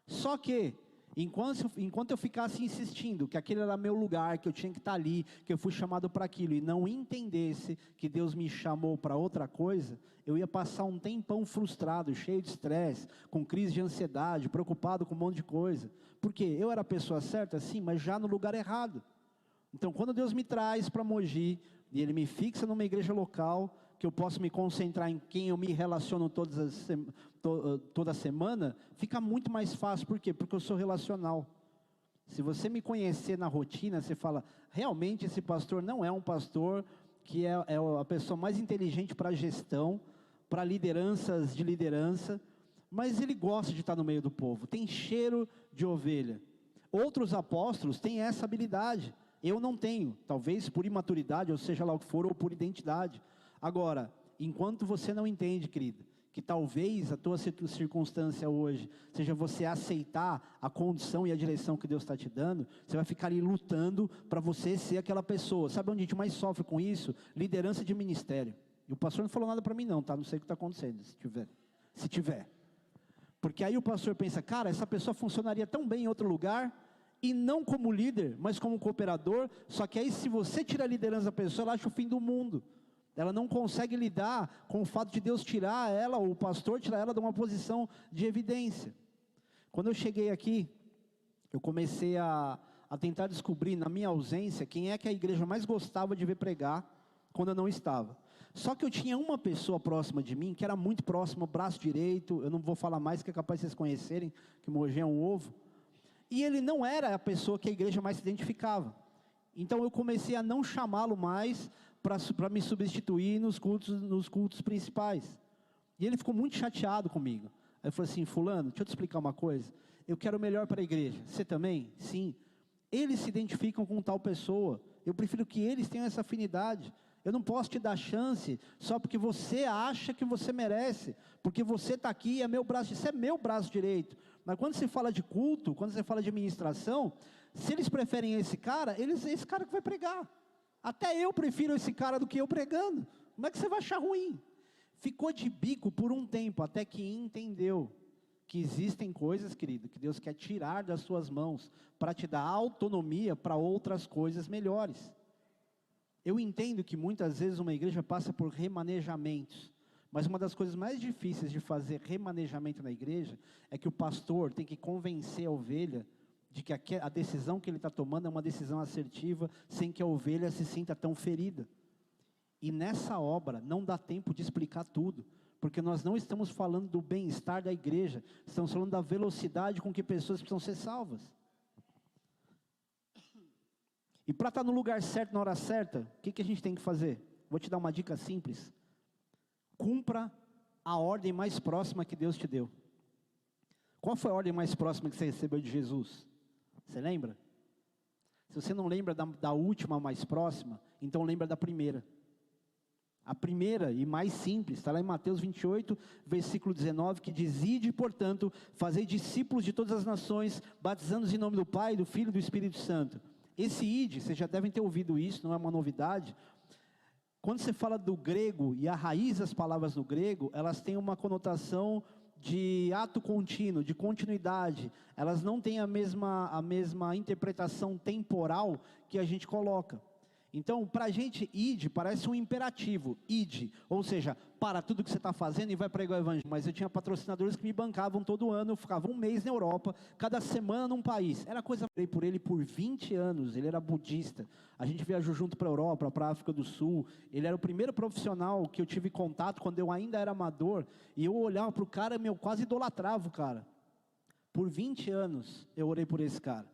Só que, enquanto eu ficasse insistindo que aquele era meu lugar, que eu tinha que estar ali, que eu fui chamado para aquilo, e não entendesse que Deus me chamou para outra coisa, eu ia passar um tempão frustrado, cheio de estresse, com crise de ansiedade, preocupado com um monte de coisa. Porque eu era a pessoa certa, sim, mas já no lugar errado. Então, quando Deus me traz para Mogi, e Ele me fixa numa igreja local, que eu posso me concentrar em quem eu me relaciono toda semana, fica muito mais fácil. Por quê? Porque eu sou relacional. Se você me conhecer na rotina, você fala, realmente esse pastor não é um pastor que é a pessoa mais inteligente para gestão, para lideranças de liderança, mas ele gosta de estar no meio do povo, tem cheiro de ovelha. Outros apóstolos têm essa habilidade, eu não tenho, talvez por imaturidade, ou seja lá o que for, ou por identidade. Agora, enquanto você não entende, querido, que talvez a tua circunstância hoje seja você aceitar a condição e a direção que Deus está te dando, você vai ficar ali lutando para você ser aquela pessoa. Sabe onde a gente mais sofre com isso? Liderança de ministério. E o pastor não falou nada para mim não, tá? Não sei o que está acontecendo, se tiver. Porque aí o pastor pensa, cara, essa pessoa funcionaria tão bem em outro lugar, e não como líder, mas como cooperador, só que aí se você tira a liderança da pessoa, ela acha o fim do mundo. Ela não consegue lidar com o fato de Deus tirar ela, ou o pastor tirar ela de uma posição de evidência. Quando eu cheguei aqui, eu comecei a tentar descobrir, na minha ausência, quem é que a igreja mais gostava de ver pregar quando eu não estava. Só que eu tinha uma pessoa próxima de mim, que era muito próxima, braço direito, eu não vou falar mais, que é capaz de vocês conhecerem, que Mogi é um ovo. E ele não era a pessoa que a igreja mais se identificava. Então eu comecei a não chamá-lo mais para me substituir nos cultos principais. E ele ficou muito chateado comigo. Aí eu falei assim: fulano, deixa eu te explicar uma coisa. Eu quero o melhor para a igreja. Você também? Sim. Eles se identificam com tal pessoa. Eu prefiro que eles tenham essa afinidade. Eu não posso te dar chance só porque você acha que você merece. Porque você está aqui e é meu braço. Isso é meu braço direito. Mas quando se fala de culto, quando você fala de ministração, se eles preferem esse cara, é esse cara que vai pregar. Até eu prefiro esse cara do que eu pregando. Como é que você vai achar ruim? Ficou de bico por um tempo, até que entendeu que existem coisas, querido, que Deus quer tirar das suas mãos, para te dar autonomia para outras coisas melhores. Eu entendo que muitas vezes uma igreja passa por remanejamentos, mas uma das coisas mais difíceis de fazer remanejamento na igreja, é que o pastor tem que convencer a ovelha, de que a decisão que ele está tomando é uma decisão assertiva, sem que a ovelha se sinta tão ferida. E nessa obra, não dá tempo de explicar tudo, porque nós não estamos falando do bem-estar da igreja, estamos falando da velocidade com que pessoas precisam ser salvas. E para estar no lugar certo, na hora certa, o que a gente tem que fazer? Vou te dar uma dica simples. Cumpra a ordem mais próxima que Deus te deu. Qual foi a ordem mais próxima que você recebeu de Jesus? Você lembra? Se você não lembra da última mais próxima, então lembra da primeira. A primeira e mais simples, está lá em Mateus 28, versículo 19, que diz: ide, portanto, fazei discípulos de todas as nações, batizando-os em nome do Pai, do Filho e do Espírito Santo. Esse ide, vocês já devem ter ouvido isso, não é uma novidade. Quando você fala do grego, e a raiz das palavras no grego, elas têm uma conotação de ato contínuo, de continuidade. Elas não têm a mesma interpretação temporal que a gente coloca. Então, para a gente, ide parece um imperativo, ide, ou seja, para tudo que você está fazendo e vai pregar o evangelho. Mas eu tinha patrocinadores que me bancavam todo ano, eu ficava um mês na Europa, cada semana num país. Era coisa, eu por ele por 20 anos, ele era budista. A gente viajou junto para a Europa, para a África do Sul. Ele era o primeiro profissional que eu tive contato quando eu ainda era amador, e eu olhava para o cara, eu quase idolatrava o cara. Por 20 anos eu orei por esse cara.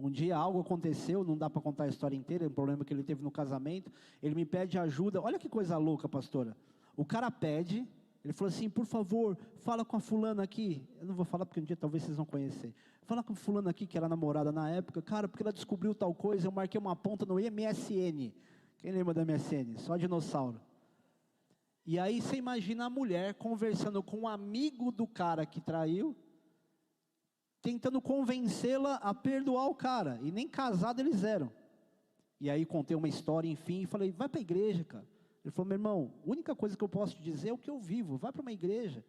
Um dia algo aconteceu, não dá para contar a história inteira, é um problema que ele teve no casamento, ele me pede ajuda. Olha que coisa louca, pastora. O cara pede, ele falou assim: por favor, fala com a fulana aqui. Eu não vou falar porque um dia talvez vocês vão conhecer. Fala com a fulana aqui, que era namorada na época, cara, porque ela descobriu tal coisa, eu marquei uma ponta no MSN. Quem lembra da MSN? Só dinossauro. E aí você imagina a mulher conversando com um amigo do cara que traiu, tentando convencê-la a perdoar o cara, e nem casado eles eram. E aí contei uma história, enfim, e falei: vai para a igreja, cara. Ele falou: meu irmão, a única coisa que eu posso te dizer é o que eu vivo, vai para uma igreja.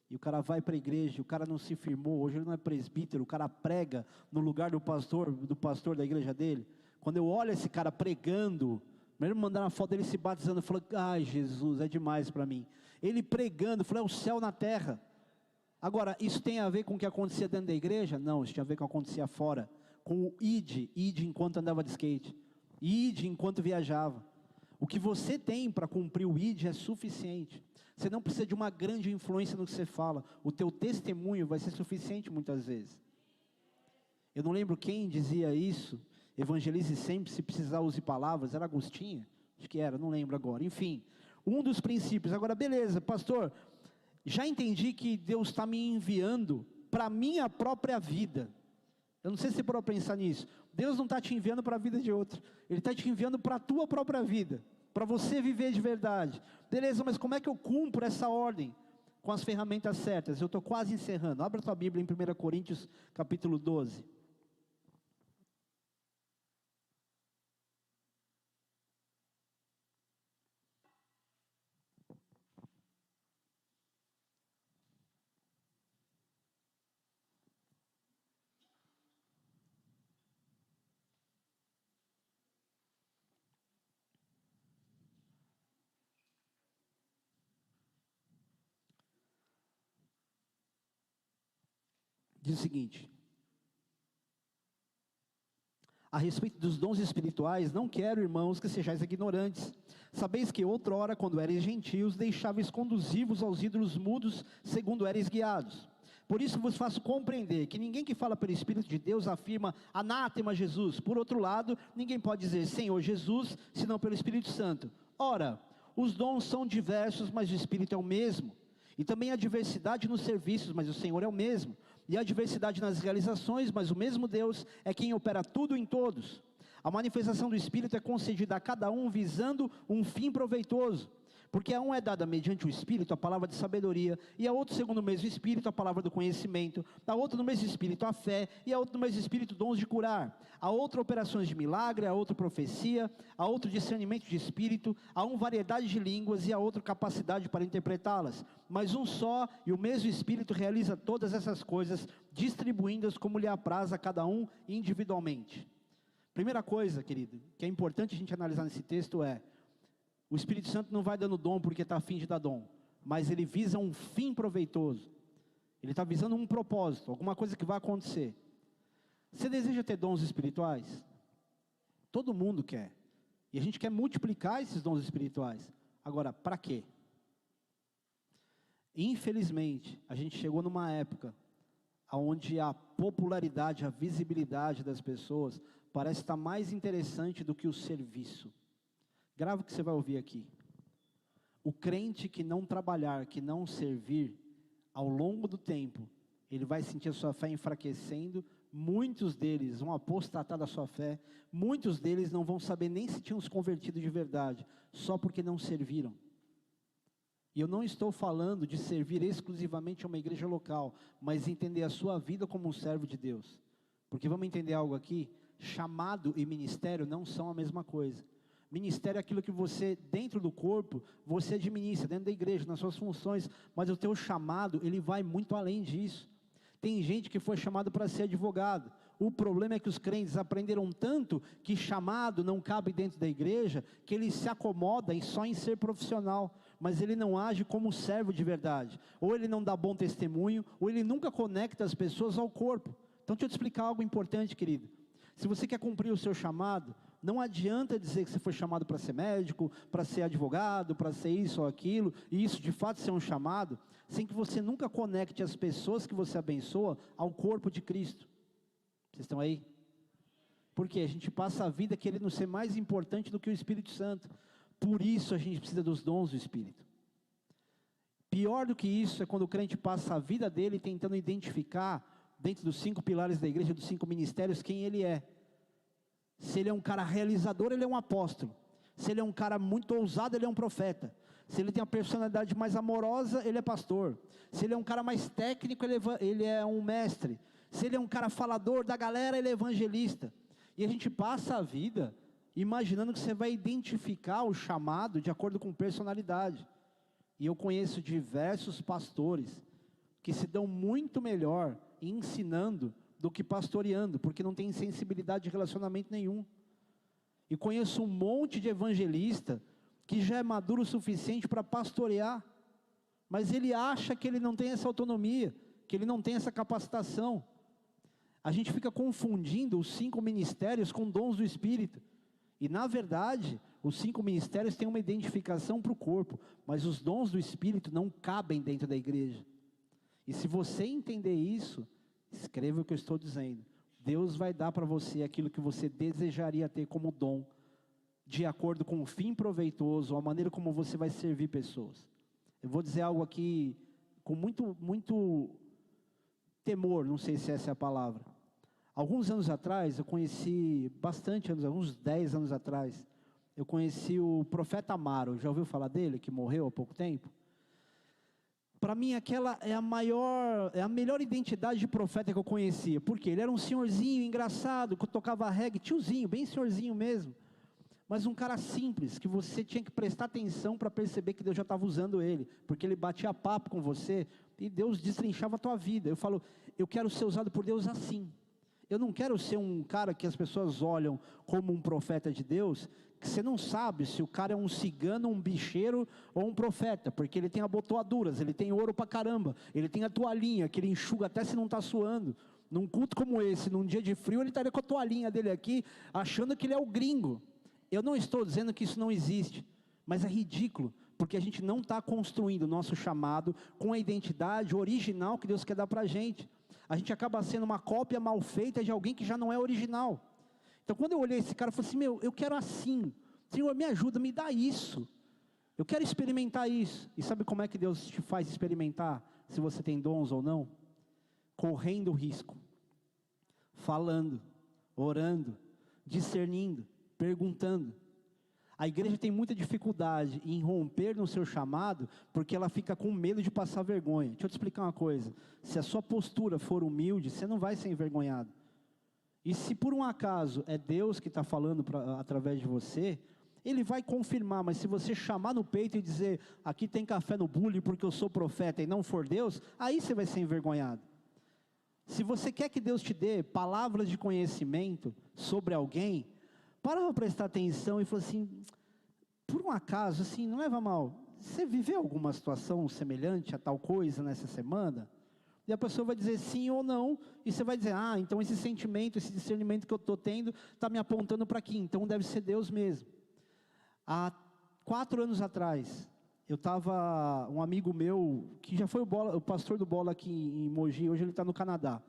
E o cara vai para a igreja, o cara não se firmou, hoje ele não é presbítero, o cara prega no lugar do pastor da igreja dele. Quando eu olho esse cara pregando, meu irmão mandaram uma foto dele se batizando, eu falei: ai Jesus, é demais para mim. Ele pregando, eu falei: é o céu na terra. Agora, isso tem a ver com o que acontecia dentro da igreja? Não, isso tinha a ver com o que acontecia fora. Com o ide enquanto andava de skate, ide enquanto viajava. O que você tem para cumprir o ide é suficiente. Você não precisa de uma grande influência no que você fala. O teu testemunho vai ser suficiente muitas vezes. Eu não lembro quem dizia isso. Evangelize sempre, se precisar use palavras. Era Agostinho? Acho que era, não lembro agora. Enfim, um dos princípios. Agora, beleza, pastor, já entendi que Deus está me enviando para a minha própria vida. Eu não sei se você parou para pensar nisso. Deus não está te enviando para a vida de outro. Ele está te enviando para a tua própria vida, para você viver de verdade. Beleza, mas como é que eu cumpro essa ordem? Com as ferramentas certas. Eu estou quase encerrando. Abra a tua Bíblia em 1 Coríntios capítulo 12. diz o seguinte: a respeito dos dons espirituais, não quero, irmãos, que sejais ignorantes. Sabeis que outrora, quando eres gentios, deixáveis conduzir-vos aos ídolos mudos, segundo eres guiados. Por isso vos faço compreender que ninguém que fala pelo Espírito de Deus afirma anátema Jesus. Por outro lado, ninguém pode dizer Senhor Jesus, senão pelo Espírito Santo. Ora, os dons são diversos, mas o Espírito é o mesmo. E também há diversidade nos serviços, mas o Senhor é o mesmo. E há diversidade nas realizações, mas o mesmo Deus é quem opera tudo em todos. A manifestação do Espírito é concedida a cada um visando um fim proveitoso. Porque a um é dada mediante o Espírito a palavra de sabedoria, e a outro segundo o mesmo Espírito a palavra do conhecimento, a outro no mesmo Espírito a fé, e a outro no mesmo Espírito dons de curar, a outro operações de milagre, a outro profecia, a outro discernimento de Espírito, a um variedade de línguas, e a outro capacidade para interpretá-las. Mas um só e o mesmo Espírito realiza todas essas coisas, distribuindo-as como lhe apraz a cada um individualmente. Primeira coisa, querido, que é importante a gente analisar nesse texto é: o Espírito Santo não vai dando dom porque está a fim de dar dom, mas ele visa um fim proveitoso. Ele está visando um propósito, alguma coisa que vai acontecer. Você deseja ter dons espirituais? Todo mundo quer. E a gente quer multiplicar esses dons espirituais. Agora, para quê? Infelizmente, a gente chegou numa época onde a popularidade, a visibilidade das pessoas parece estar mais interessante do que o serviço. Grava o que você vai ouvir aqui. O crente que não trabalhar, que não servir, ao longo do tempo, ele vai sentir a sua fé enfraquecendo. Muitos deles vão apostatar da sua fé. Muitos deles não vão saber nem se tinham se convertido de verdade, só porque não serviram. E eu não estou falando de servir exclusivamente a uma igreja local, mas entender a sua vida como um servo de Deus. Porque vamos entender algo aqui: chamado e ministério não são a mesma coisa. Ministério é aquilo que você, dentro do corpo, você administra, dentro da igreja, nas suas funções, mas o teu chamado, ele vai muito além disso. Tem gente que foi chamado para ser advogado. O problema é que os crentes aprenderam tanto que chamado não cabe dentro da igreja, que ele se acomoda só em ser profissional, mas ele não age como servo de verdade. Ou ele não dá bom testemunho, ou ele nunca conecta as pessoas ao corpo. Então deixa eu te explicar algo importante, querido. Se você quer cumprir o seu chamado, não adianta dizer que você foi chamado para ser médico, para ser advogado, para ser isso ou aquilo, e isso de fato ser um chamado, sem que você nunca conecte as pessoas que você abençoa ao corpo de Cristo. Vocês estão aí? Porque a gente passa a vida querendo ser mais importante do que o Espírito Santo. Por isso a gente precisa dos dons do Espírito. Pior do que isso é quando o crente passa a vida dele tentando identificar, dentro dos 5 pilares da igreja, dos 5 ministérios, quem ele é. Se ele é um cara realizador, ele é um apóstolo. Se ele é um cara muito ousado, ele é um profeta. Se ele tem a personalidade mais amorosa, ele é pastor. Se ele é um cara mais técnico, ele é um mestre. Se ele é um cara falador da galera, ele é evangelista. E a gente passa a vida imaginando que você vai identificar o chamado de acordo com personalidade. E eu conheço diversos pastores que se dão muito melhor ensinando do que pastoreando, porque não tem sensibilidade de relacionamento nenhum. E conheço um monte de evangelista que já é maduro o suficiente para pastorear, mas ele acha que ele não tem essa autonomia, que ele não tem essa capacitação. A gente fica confundindo os 5 ministérios com dons do Espírito, e na verdade, os 5 ministérios têm uma identificação para o corpo, mas os dons do Espírito não cabem dentro da igreja. E se você entender isso, escreva o que eu estou dizendo. Deus vai dar para você aquilo que você desejaria ter como dom, de acordo com o fim proveitoso, a maneira como você vai servir pessoas. Eu vou dizer algo aqui com muito temor, não sei se essa é a palavra. Alguns anos atrás, eu conheci, uns 10 anos atrás, eu conheci o profeta Amaro. Já ouviu falar dele, que morreu há pouco tempo? Para mim, aquela é a melhor identidade de profeta que eu conhecia. Por quê? Ele era um senhorzinho engraçado, que tocava reggae, tiozinho, bem senhorzinho mesmo. Mas um cara simples, que você tinha que prestar atenção para perceber que Deus já estava usando ele. Porque ele batia papo com você e Deus destrinchava a tua vida. Eu falo, eu quero ser usado por Deus assim. Eu não quero ser um cara que as pessoas olham como um profeta de Deus, que você não sabe se o cara é um cigano, um bicheiro ou um profeta, porque ele tem abotoaduras, ele tem ouro pra caramba, ele tem a toalhinha que ele enxuga até se não está suando. Num culto como esse, num dia de frio, ele estaria com a toalhinha dele aqui, achando que ele é o gringo. Eu não estou dizendo que isso não existe, mas é ridículo, porque a gente não está construindo o nosso chamado com a identidade original que Deus quer dar para a gente. A gente acaba sendo uma cópia mal feita de alguém que já não é original. Então quando eu olhei esse cara, eu falei assim, eu quero assim, Senhor me ajuda, me dá isso, eu quero experimentar isso. E sabe como é que Deus te faz experimentar, se você tem dons ou não? Correndo risco, falando, orando, discernindo, perguntando. A igreja tem muita dificuldade em romper no seu chamado, porque ela fica com medo de passar vergonha. Deixa eu te explicar uma coisa, se a sua postura for humilde, você não vai ser envergonhado. E se por um acaso é Deus que está falando através de você, Ele vai confirmar, mas se você chamar no peito e dizer, aqui tem café no bule porque eu sou profeta e não for Deus, aí você vai ser envergonhado. Se você quer que Deus te dê palavras de conhecimento sobre alguém, para prestar atenção e falar assim, por um acaso, assim, não leva mal, você viveu alguma situação semelhante a tal coisa nessa semana? E a pessoa vai dizer sim ou não, e você vai dizer, então esse sentimento, esse discernimento que eu estou tendo, está me apontando para aqui, então deve ser Deus mesmo. Há 4 anos atrás, um amigo meu, que já foi o pastor do Bola aqui em Mogi, hoje ele está no Canadá,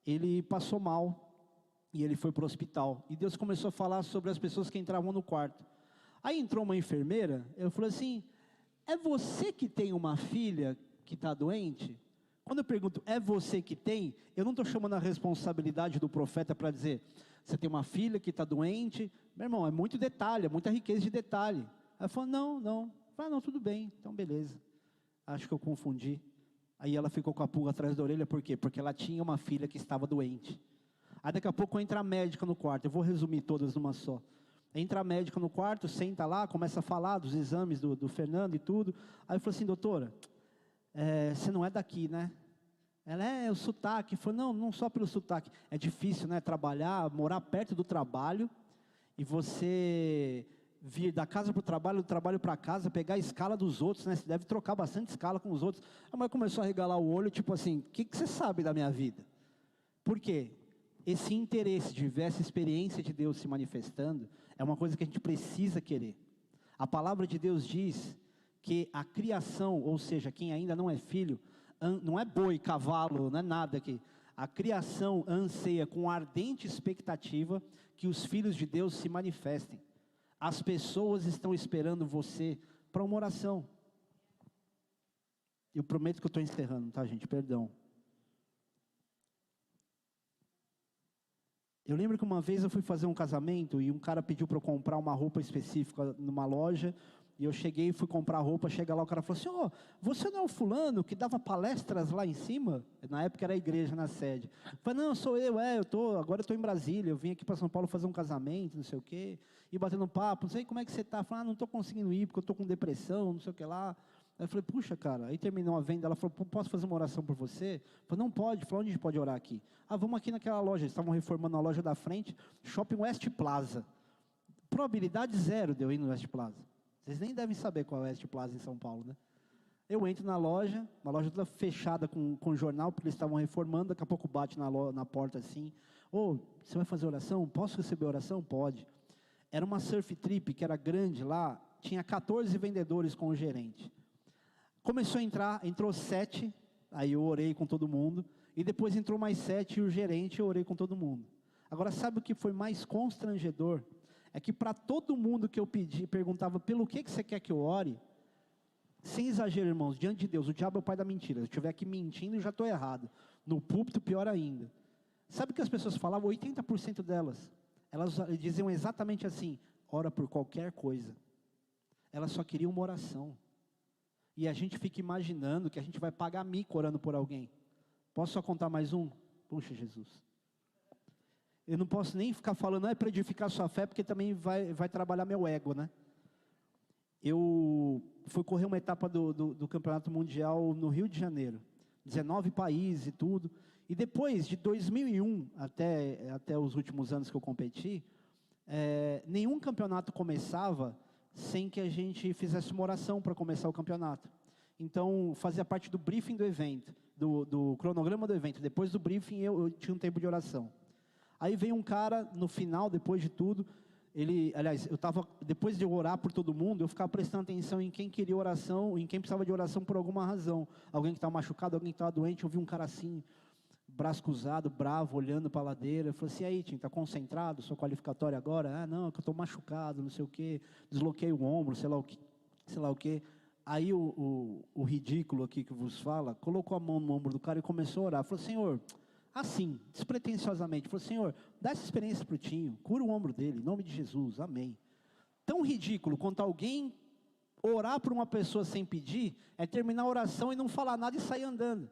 ele passou mal, e ele foi para o hospital, e Deus começou a falar sobre as pessoas que entravam no quarto. Aí entrou uma enfermeira, eu falei assim, é você que tem uma filha que está doente? Quando eu pergunto, é você que tem? Eu não estou chamando a responsabilidade do profeta para dizer, você tem uma filha que está doente? Meu irmão, é muito detalhe, é muita riqueza de detalhe. Ela falou, não. Não, tudo bem, então beleza. Acho que eu confundi. Aí ela ficou com a pulga atrás da orelha, por quê? Porque ela tinha uma filha que estava doente. Aí daqui a pouco entra a médica no quarto, eu vou resumir todas numa só. Entra a médica no quarto, senta lá, começa a falar dos exames do Fernando e tudo. Aí eu falei assim, doutora, você não é daqui, né? Ela o sotaque. Eu falei, não só pelo sotaque. É difícil, né, trabalhar, morar perto do trabalho, e você vir da casa para o trabalho, do trabalho para casa, pegar a escala dos outros, né? Você deve trocar bastante escala com os outros. A mãe começou a regalar o olho, tipo assim, o que você sabe da minha vida? Por quê? Esse interesse de ver essa experiência de Deus se manifestando, é uma coisa que a gente precisa querer. A palavra de Deus diz que a criação, ou seja, quem ainda não é filho, não é boi, cavalo, não é nada aqui. A criação anseia com ardente expectativa que os filhos de Deus se manifestem. As pessoas estão esperando você para uma oração. Eu prometo que eu estou encerrando, tá, gente? Perdão. Eu lembro que uma vez eu fui fazer um casamento e um cara pediu para eu comprar uma roupa específica numa loja, e eu cheguei e fui comprar roupa, chega lá, o cara falou assim, você não é o fulano que dava palestras lá em cima? Na época era a igreja na sede. Eu falei, não, sou eu, agora eu estou em Brasília, eu vim aqui para São Paulo fazer um casamento, não sei o quê, e batendo papo, não sei como é que você está, falei, não estou conseguindo ir, porque eu estou com depressão, não sei o que lá. Aí eu falei, puxa, cara, aí terminou a venda, ela falou, posso fazer uma oração por você? Eu falei, não pode. Falei, onde a gente pode orar aqui? Vamos aqui naquela loja, eles estavam reformando a loja da frente, Shopping West Plaza. Probabilidade 0 de eu ir no West Plaza. Vocês nem devem saber qual é o West Plaza em São Paulo, né? Eu entro na loja, uma loja toda fechada com jornal, porque eles estavam reformando, daqui a pouco bate na porta assim, você vai fazer oração? Posso receber oração? Pode. Era uma surf trip que era grande lá, tinha 14 vendedores com o gerente. Começou a entrar, entrou 7, aí eu orei com todo mundo, e depois entrou mais 7 e o gerente, eu orei com todo mundo. Agora, sabe o que foi mais constrangedor? É que para todo mundo que eu pedi, perguntava, pelo que você quer que eu ore? Sem exagero, irmãos, diante de Deus, o diabo é o pai da mentira. Se eu estiver aqui mentindo, eu já estou errado. No púlpito, pior ainda. Sabe o que as pessoas falavam? 80% delas, elas diziam exatamente assim, ora por qualquer coisa. Elas só queriam uma oração. E a gente fica imaginando que a gente vai pagar mico orando por alguém. Posso só contar mais um? Puxa, Jesus. Eu não posso nem ficar falando, para edificar sua fé, porque também vai trabalhar meu ego, né? Eu fui correr uma etapa do Campeonato Mundial no Rio de Janeiro. 19 países e tudo. E depois de 2001 até os últimos anos que eu competi, nenhum campeonato começava sem que a gente fizesse uma oração para começar o campeonato. Então, fazia parte do briefing do evento, do cronograma do evento. Depois do briefing, eu tinha um tempo de oração. Aí veio um cara, no final, depois de tudo, depois de eu orar por todo mundo, eu ficava prestando atenção em quem queria oração, em quem precisava de oração por alguma razão. Alguém que estava machucado, alguém que estava doente. Eu vi um cara assim, braço cruzado, bravo, olhando para a ladeira. Eu falei assim, aí, Tim, está concentrado? Sua qualificatória agora? Ah, não, é que eu estou machucado, não sei o quê. Desloquei o ombro, sei lá o quê. Aí o ridículo aqui que vos fala, colocou a mão no ombro do cara e começou a orar. Falou, Senhor, assim, despretensiosamente, falou, Senhor, dá essa experiência para o Tinho, cura o ombro dele, em nome de Jesus, amém. Tão ridículo quanto alguém orar por uma pessoa sem pedir, é terminar a oração e não falar nada e sair andando.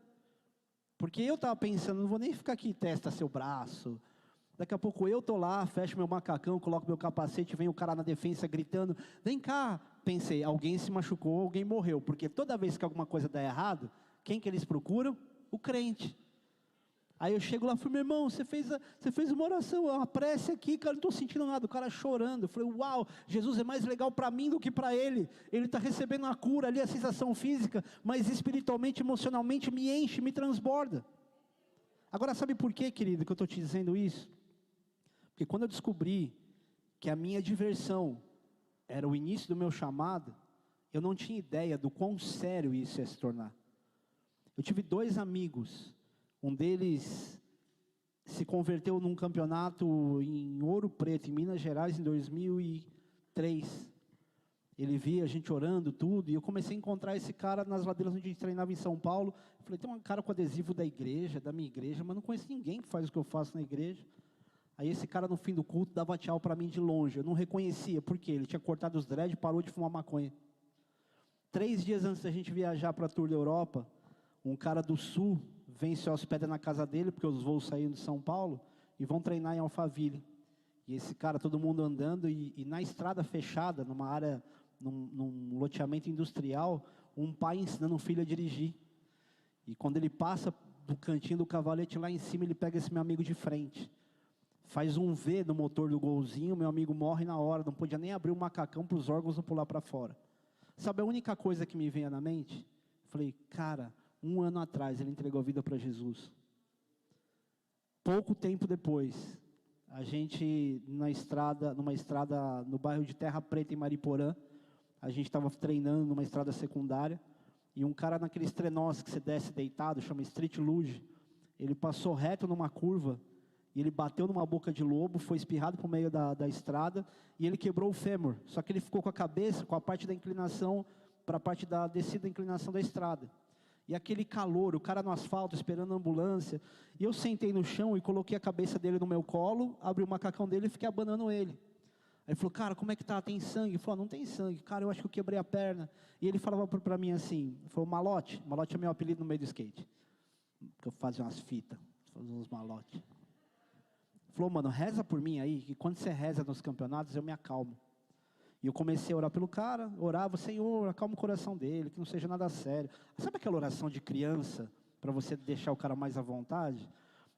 Porque eu estava pensando, não vou nem ficar aqui, testa seu braço. Daqui a pouco eu estou lá, fecho meu macacão, coloco meu capacete, vem o cara na defesa gritando, vem cá. Pensei, alguém se machucou, alguém morreu. Porque toda vez que alguma coisa dá errado, quem que eles procuram? O crente. Aí eu chego lá e falo, meu irmão, você fez uma oração, uma prece aqui, cara, não estou sentindo nada. O cara chorando. Eu falei, uau, Jesus é mais legal para mim do que para ele. Ele está recebendo a cura ali, a sensação física, mas espiritualmente, emocionalmente, me enche, me transborda. Agora, sabe por quê, querido, que eu estou te dizendo isso? Porque quando eu descobri que a minha diversão era o início do meu chamado, eu não tinha ideia do quão sério isso ia se tornar. Eu tive 2 amigos, um deles se converteu num campeonato em Ouro Preto, em Minas Gerais, em 2003. Ele via a gente orando, tudo, e eu comecei a encontrar esse cara nas ladeiras onde a gente treinava em São Paulo. Eu falei, tem um cara com adesivo da igreja, da minha igreja, mas não conheço ninguém que faz o que eu faço na igreja. Aí esse cara no fim do culto dava tchau para mim de longe, eu não reconhecia, por quê? Ele tinha cortado os dreads e parou de fumar maconha. 3 dias antes da gente viajar para a Tour da Europa, um cara do Sul vem se hospeda na casa dele, porque os voos saíram de São Paulo, e vão treinar em Alphaville. E esse cara, todo mundo andando, e na estrada fechada, numa área, num loteamento industrial, um pai ensinando um filho a dirigir. E quando ele passa do cantinho do cavalete lá em cima, ele pega esse meu amigo de frente. Faz um V no motor do golzinho, meu amigo morre na hora, não podia nem abrir o macacão para os órgãos não pular para fora. Sabe a única coisa que me veio na mente? Falei, cara, 1 ano atrás ele entregou a vida para Jesus. Pouco tempo depois, a gente numa estrada no bairro de Terra Preta, em Mariporã, a gente estava treinando numa estrada secundária, e um cara naqueles trenós que você desce deitado, chama Street Luge, ele passou reto numa curva, e ele bateu numa boca de lobo, foi espirrado para o meio da estrada, e ele quebrou o fêmur, só que ele ficou com a cabeça, com a parte da inclinação, para a parte da descida da inclinação da estrada. E aquele calor, o cara no asfalto, esperando a ambulância, e eu sentei no chão e coloquei a cabeça dele no meu colo, abri o macacão dele e fiquei abanando ele. Aí ele falou, cara, como é que tá? Tem sangue? Ele falou, não tem sangue. Cara, eu acho que eu quebrei a perna. E ele falava para mim assim, ele falou, malote. Malote é meu apelido no meio do skate. Porque eu fazia umas fitas, fazia uns malotes. Falou, mano, reza por mim aí, que quando você reza nos campeonatos, eu me acalmo. E eu comecei a orar pelo cara, orava, Senhor, acalma o coração dele, que não seja nada sério. Sabe aquela oração de criança, para você deixar o cara mais à vontade?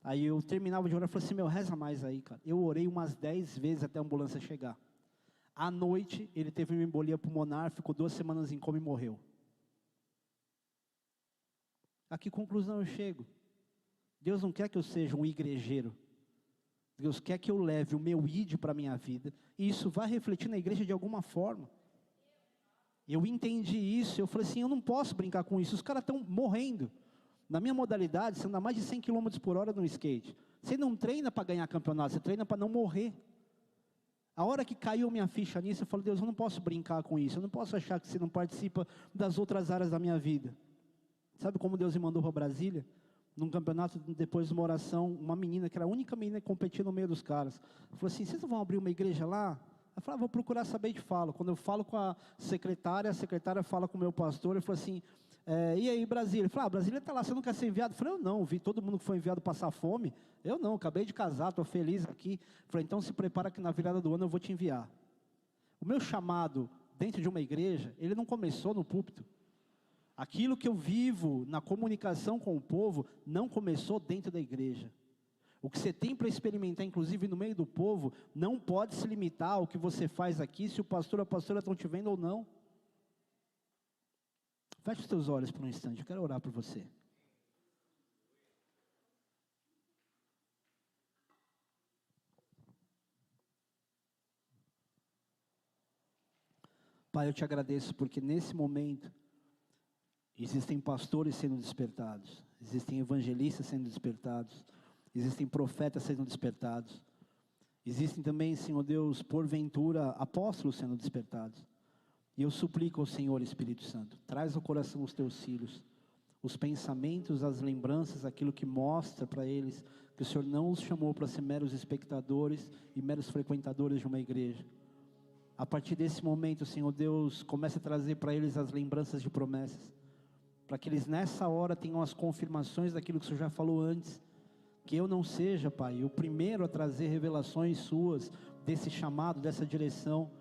Aí eu terminava de orar e falei assim, meu, reza mais aí, cara. Eu orei umas 10 vezes até a ambulância chegar. À noite, ele teve uma embolia pulmonar, ficou 2 semanas em coma e morreu. A que conclusão eu chego? Deus não quer que eu seja um igrejeiro. Deus quer que eu leve o meu id para a minha vida, e isso vai refletir na igreja de alguma forma. Eu entendi isso, eu falei assim, eu não posso brincar com isso, os caras estão morrendo. Na minha modalidade, você anda mais de 100 km por hora no skate. Você não treina para ganhar campeonato, você treina para não morrer. A hora que caiu minha ficha nisso, eu falei, Deus, eu não posso brincar com isso, eu não posso achar que você não participa das outras áreas da minha vida. Sabe como Deus me mandou para Brasília? Num campeonato, depois de uma oração, uma menina, que era a única menina que competia no meio dos caras, falou assim, vocês não vão abrir uma igreja lá? Eu falei, vou procurar saber e te falo. Quando eu falo com a secretária fala com o meu pastor, ele falou assim, e aí Brasília? Ele falou, Brasília está lá, você não quer ser enviado? Eu falei, eu não, vi todo mundo que foi enviado passar fome, eu não, acabei de casar, estou feliz aqui. Eu falei, então se prepara que na virada do ano eu vou te enviar. O meu chamado dentro de uma igreja, ele não começou no púlpito. Aquilo que eu vivo na comunicação com o povo não começou dentro da igreja. O que você tem para experimentar, inclusive no meio do povo, não pode se limitar ao que você faz aqui, se o pastor ou a pastora estão te vendo ou não. Feche os teus olhos por um instante, eu quero orar por você. Pai, eu te agradeço porque nesse momento existem pastores sendo despertados, existem evangelistas sendo despertados, existem profetas sendo despertados, existem também, Senhor Deus, porventura, apóstolos sendo despertados. E eu suplico ao Senhor, Espírito Santo, traz ao coração os teus filhos, os pensamentos, as lembranças, aquilo que mostra para eles que o Senhor não os chamou para ser meros espectadores e meros frequentadores de uma igreja. A partir desse momento, Senhor Deus, comece a trazer para eles as lembranças de promessas, para que eles nessa hora tenham as confirmações daquilo que o Senhor já falou antes, que eu não seja, Pai, o primeiro a trazer revelações suas, desse chamado, dessa direção,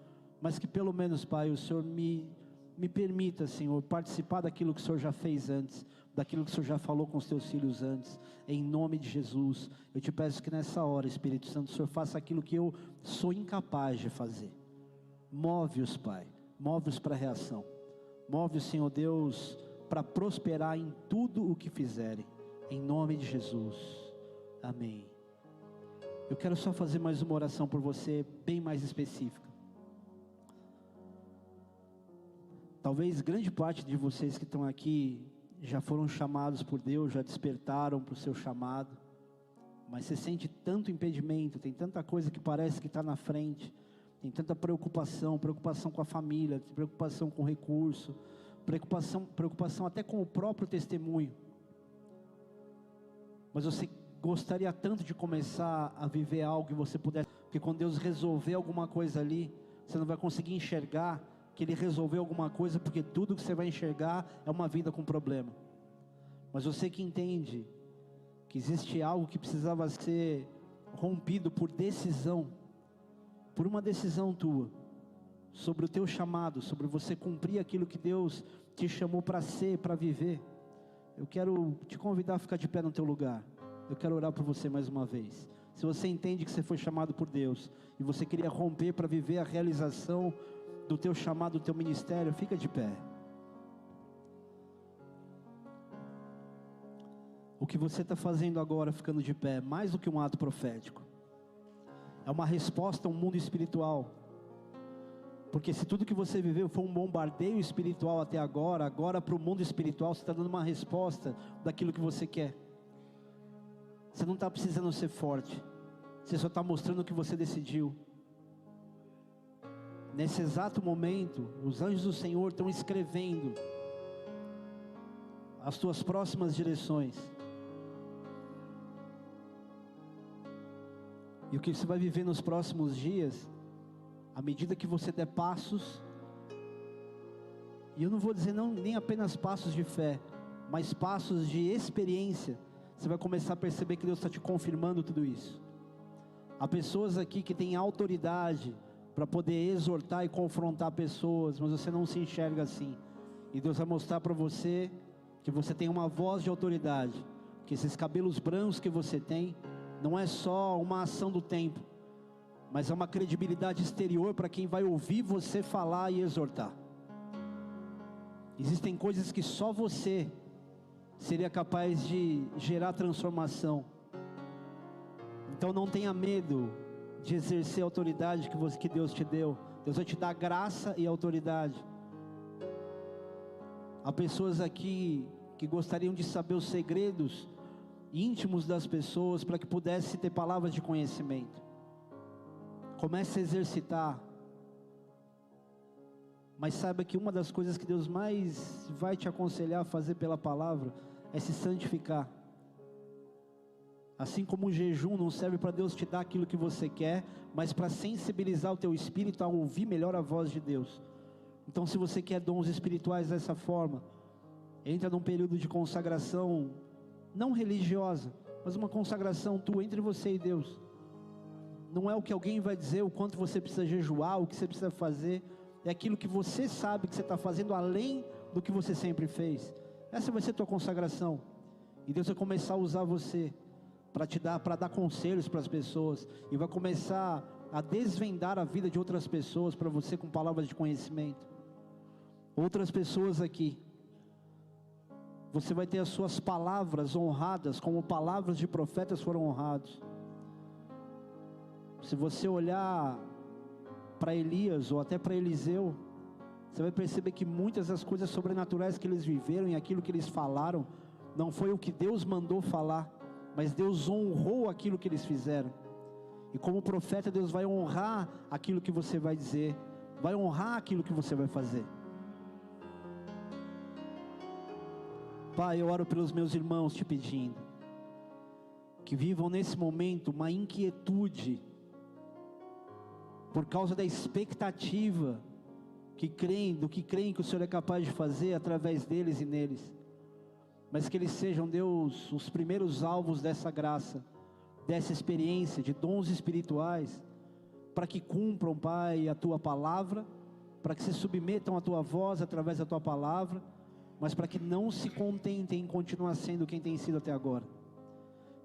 mas que pelo menos, Pai, o Senhor me permita, Senhor, participar daquilo que o Senhor já fez antes, daquilo que o Senhor já falou com os teus filhos antes, em nome de Jesus. Eu te peço que nessa hora, Espírito Santo, o Senhor faça aquilo que eu sou incapaz de fazer. Move-os, Pai, move-os para a reação, move-os, Senhor Deus, para prosperar em tudo o que fizerem, em nome de Jesus, amém. Eu quero só fazer mais uma oração por você, bem mais específica. Talvez grande parte de vocês que estão aqui, já foram chamados por Deus, já despertaram para o seu chamado, mas você sente tanto impedimento, tem tanta coisa que parece que está na frente, tem tanta preocupação com a família, preocupação com o recurso, preocupação até com o próprio testemunho. Mas você gostaria tanto de começar a viver algo e você puder, porque quando Deus resolver alguma coisa ali, você não vai conseguir enxergar que Ele resolveu alguma coisa, porque tudo que você vai enxergar é uma vida com problema. Mas você que entende que existe algo que precisava ser rompido por decisão, por uma decisão tua, sobre o teu chamado, sobre você cumprir aquilo que Deus te chamou para ser, para viver, eu quero te convidar a ficar de pé no teu lugar. Eu quero orar por você mais uma vez. Se você entende que você foi chamado por Deus, e você queria romper para viver a realização do teu chamado, do teu ministério, fica de pé. O que você está fazendo agora, ficando de pé, mais do que um ato profético, é uma resposta a um mundo espiritual. Porque se tudo que você viveu foi um bombardeio espiritual até agora para o mundo espiritual você está dando uma resposta daquilo que você quer. Você não está precisando ser forte, você só está mostrando o que você decidiu. Nesse exato momento, os anjos do Senhor estão escrevendo as tuas próximas direções. E o que você vai viver nos próximos dias, à medida que você der passos, e eu não vou dizer nem apenas passos de fé, mas passos de experiência, você vai começar a perceber que Deus está te confirmando tudo isso. Há pessoas aqui que têm autoridade para poder exortar e confrontar pessoas, mas você não se enxerga assim, e Deus vai mostrar para você que você tem uma voz de autoridade, que esses cabelos brancos que você tem, não é só uma ação do tempo, mas é uma credibilidade exterior para quem vai ouvir você falar e exortar. Existem coisas que só você seria capaz de gerar transformação. Então não tenha medo de exercer a autoridade que Deus te deu. Deus vai te dar graça e autoridade. Há pessoas aqui que gostariam de saber os segredos íntimos das pessoas, para que pudesse ter palavras de conhecimento. Comece a exercitar, mas saiba que uma das coisas que Deus mais vai te aconselhar a fazer pela palavra, é se santificar. Assim como o jejum não serve para Deus te dar aquilo que você quer, mas para sensibilizar o teu espírito a ouvir melhor a voz de Deus. Então se você quer dons espirituais dessa forma, entra num período de consagração, não religiosa, mas uma consagração tua entre você e Deus. Não é o que alguém vai dizer, o quanto você precisa jejuar, o que você precisa fazer, é aquilo que você sabe que você está fazendo além do que você sempre fez. Essa vai ser a tua consagração. E Deus vai começar a usar você para dar conselhos para as pessoas. E vai começar a desvendar a vida de outras pessoas para você com palavras de conhecimento. Outras pessoas aqui, você vai ter as suas palavras honradas, como palavras de profetas foram honrados. Se você olhar para Elias ou até para Eliseu, você vai perceber que muitas das coisas sobrenaturais que eles viveram e aquilo que eles falaram, não foi o que Deus mandou falar, mas Deus honrou aquilo que eles fizeram. E como profeta, Deus vai honrar aquilo que você vai dizer, vai honrar aquilo que você vai fazer. Pai, eu oro pelos meus irmãos te pedindo, que vivam nesse momento uma inquietude, por causa da expectativa, do que creem que o Senhor é capaz de fazer através deles e neles. Mas que eles sejam, Deus, os primeiros alvos dessa graça, dessa experiência de dons espirituais, para que cumpram, Pai, a Tua palavra, para que se submetam à Tua voz através da Tua palavra, mas para que não se contentem em continuar sendo quem tem sido até agora.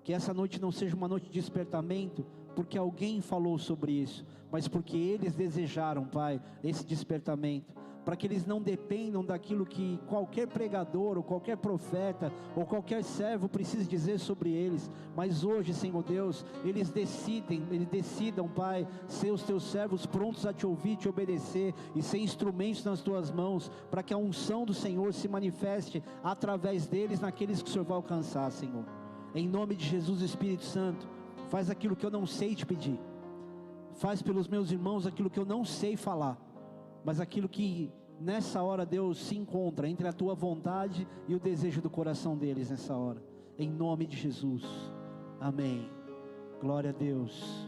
Que essa noite não seja uma noite de despertamento, porque alguém falou sobre isso, mas porque eles desejaram, Pai, esse despertamento, para que eles não dependam daquilo que qualquer pregador, ou qualquer profeta, ou qualquer servo precise dizer sobre eles, mas hoje, Senhor Deus, eles decidam, Pai, ser os Teus servos prontos a Te ouvir, Te obedecer, e ser instrumentos nas Tuas mãos, para que a unção do Senhor se manifeste através deles, naqueles que o Senhor vai alcançar, Senhor. Em nome de Jesus, Espírito Santo, faz aquilo que eu não sei Te pedir, faz pelos meus irmãos aquilo que eu não sei falar, mas aquilo que nessa hora, Deus, se encontra entre a Tua vontade e o desejo do coração deles nessa hora, em nome de Jesus, amém. Glória a Deus.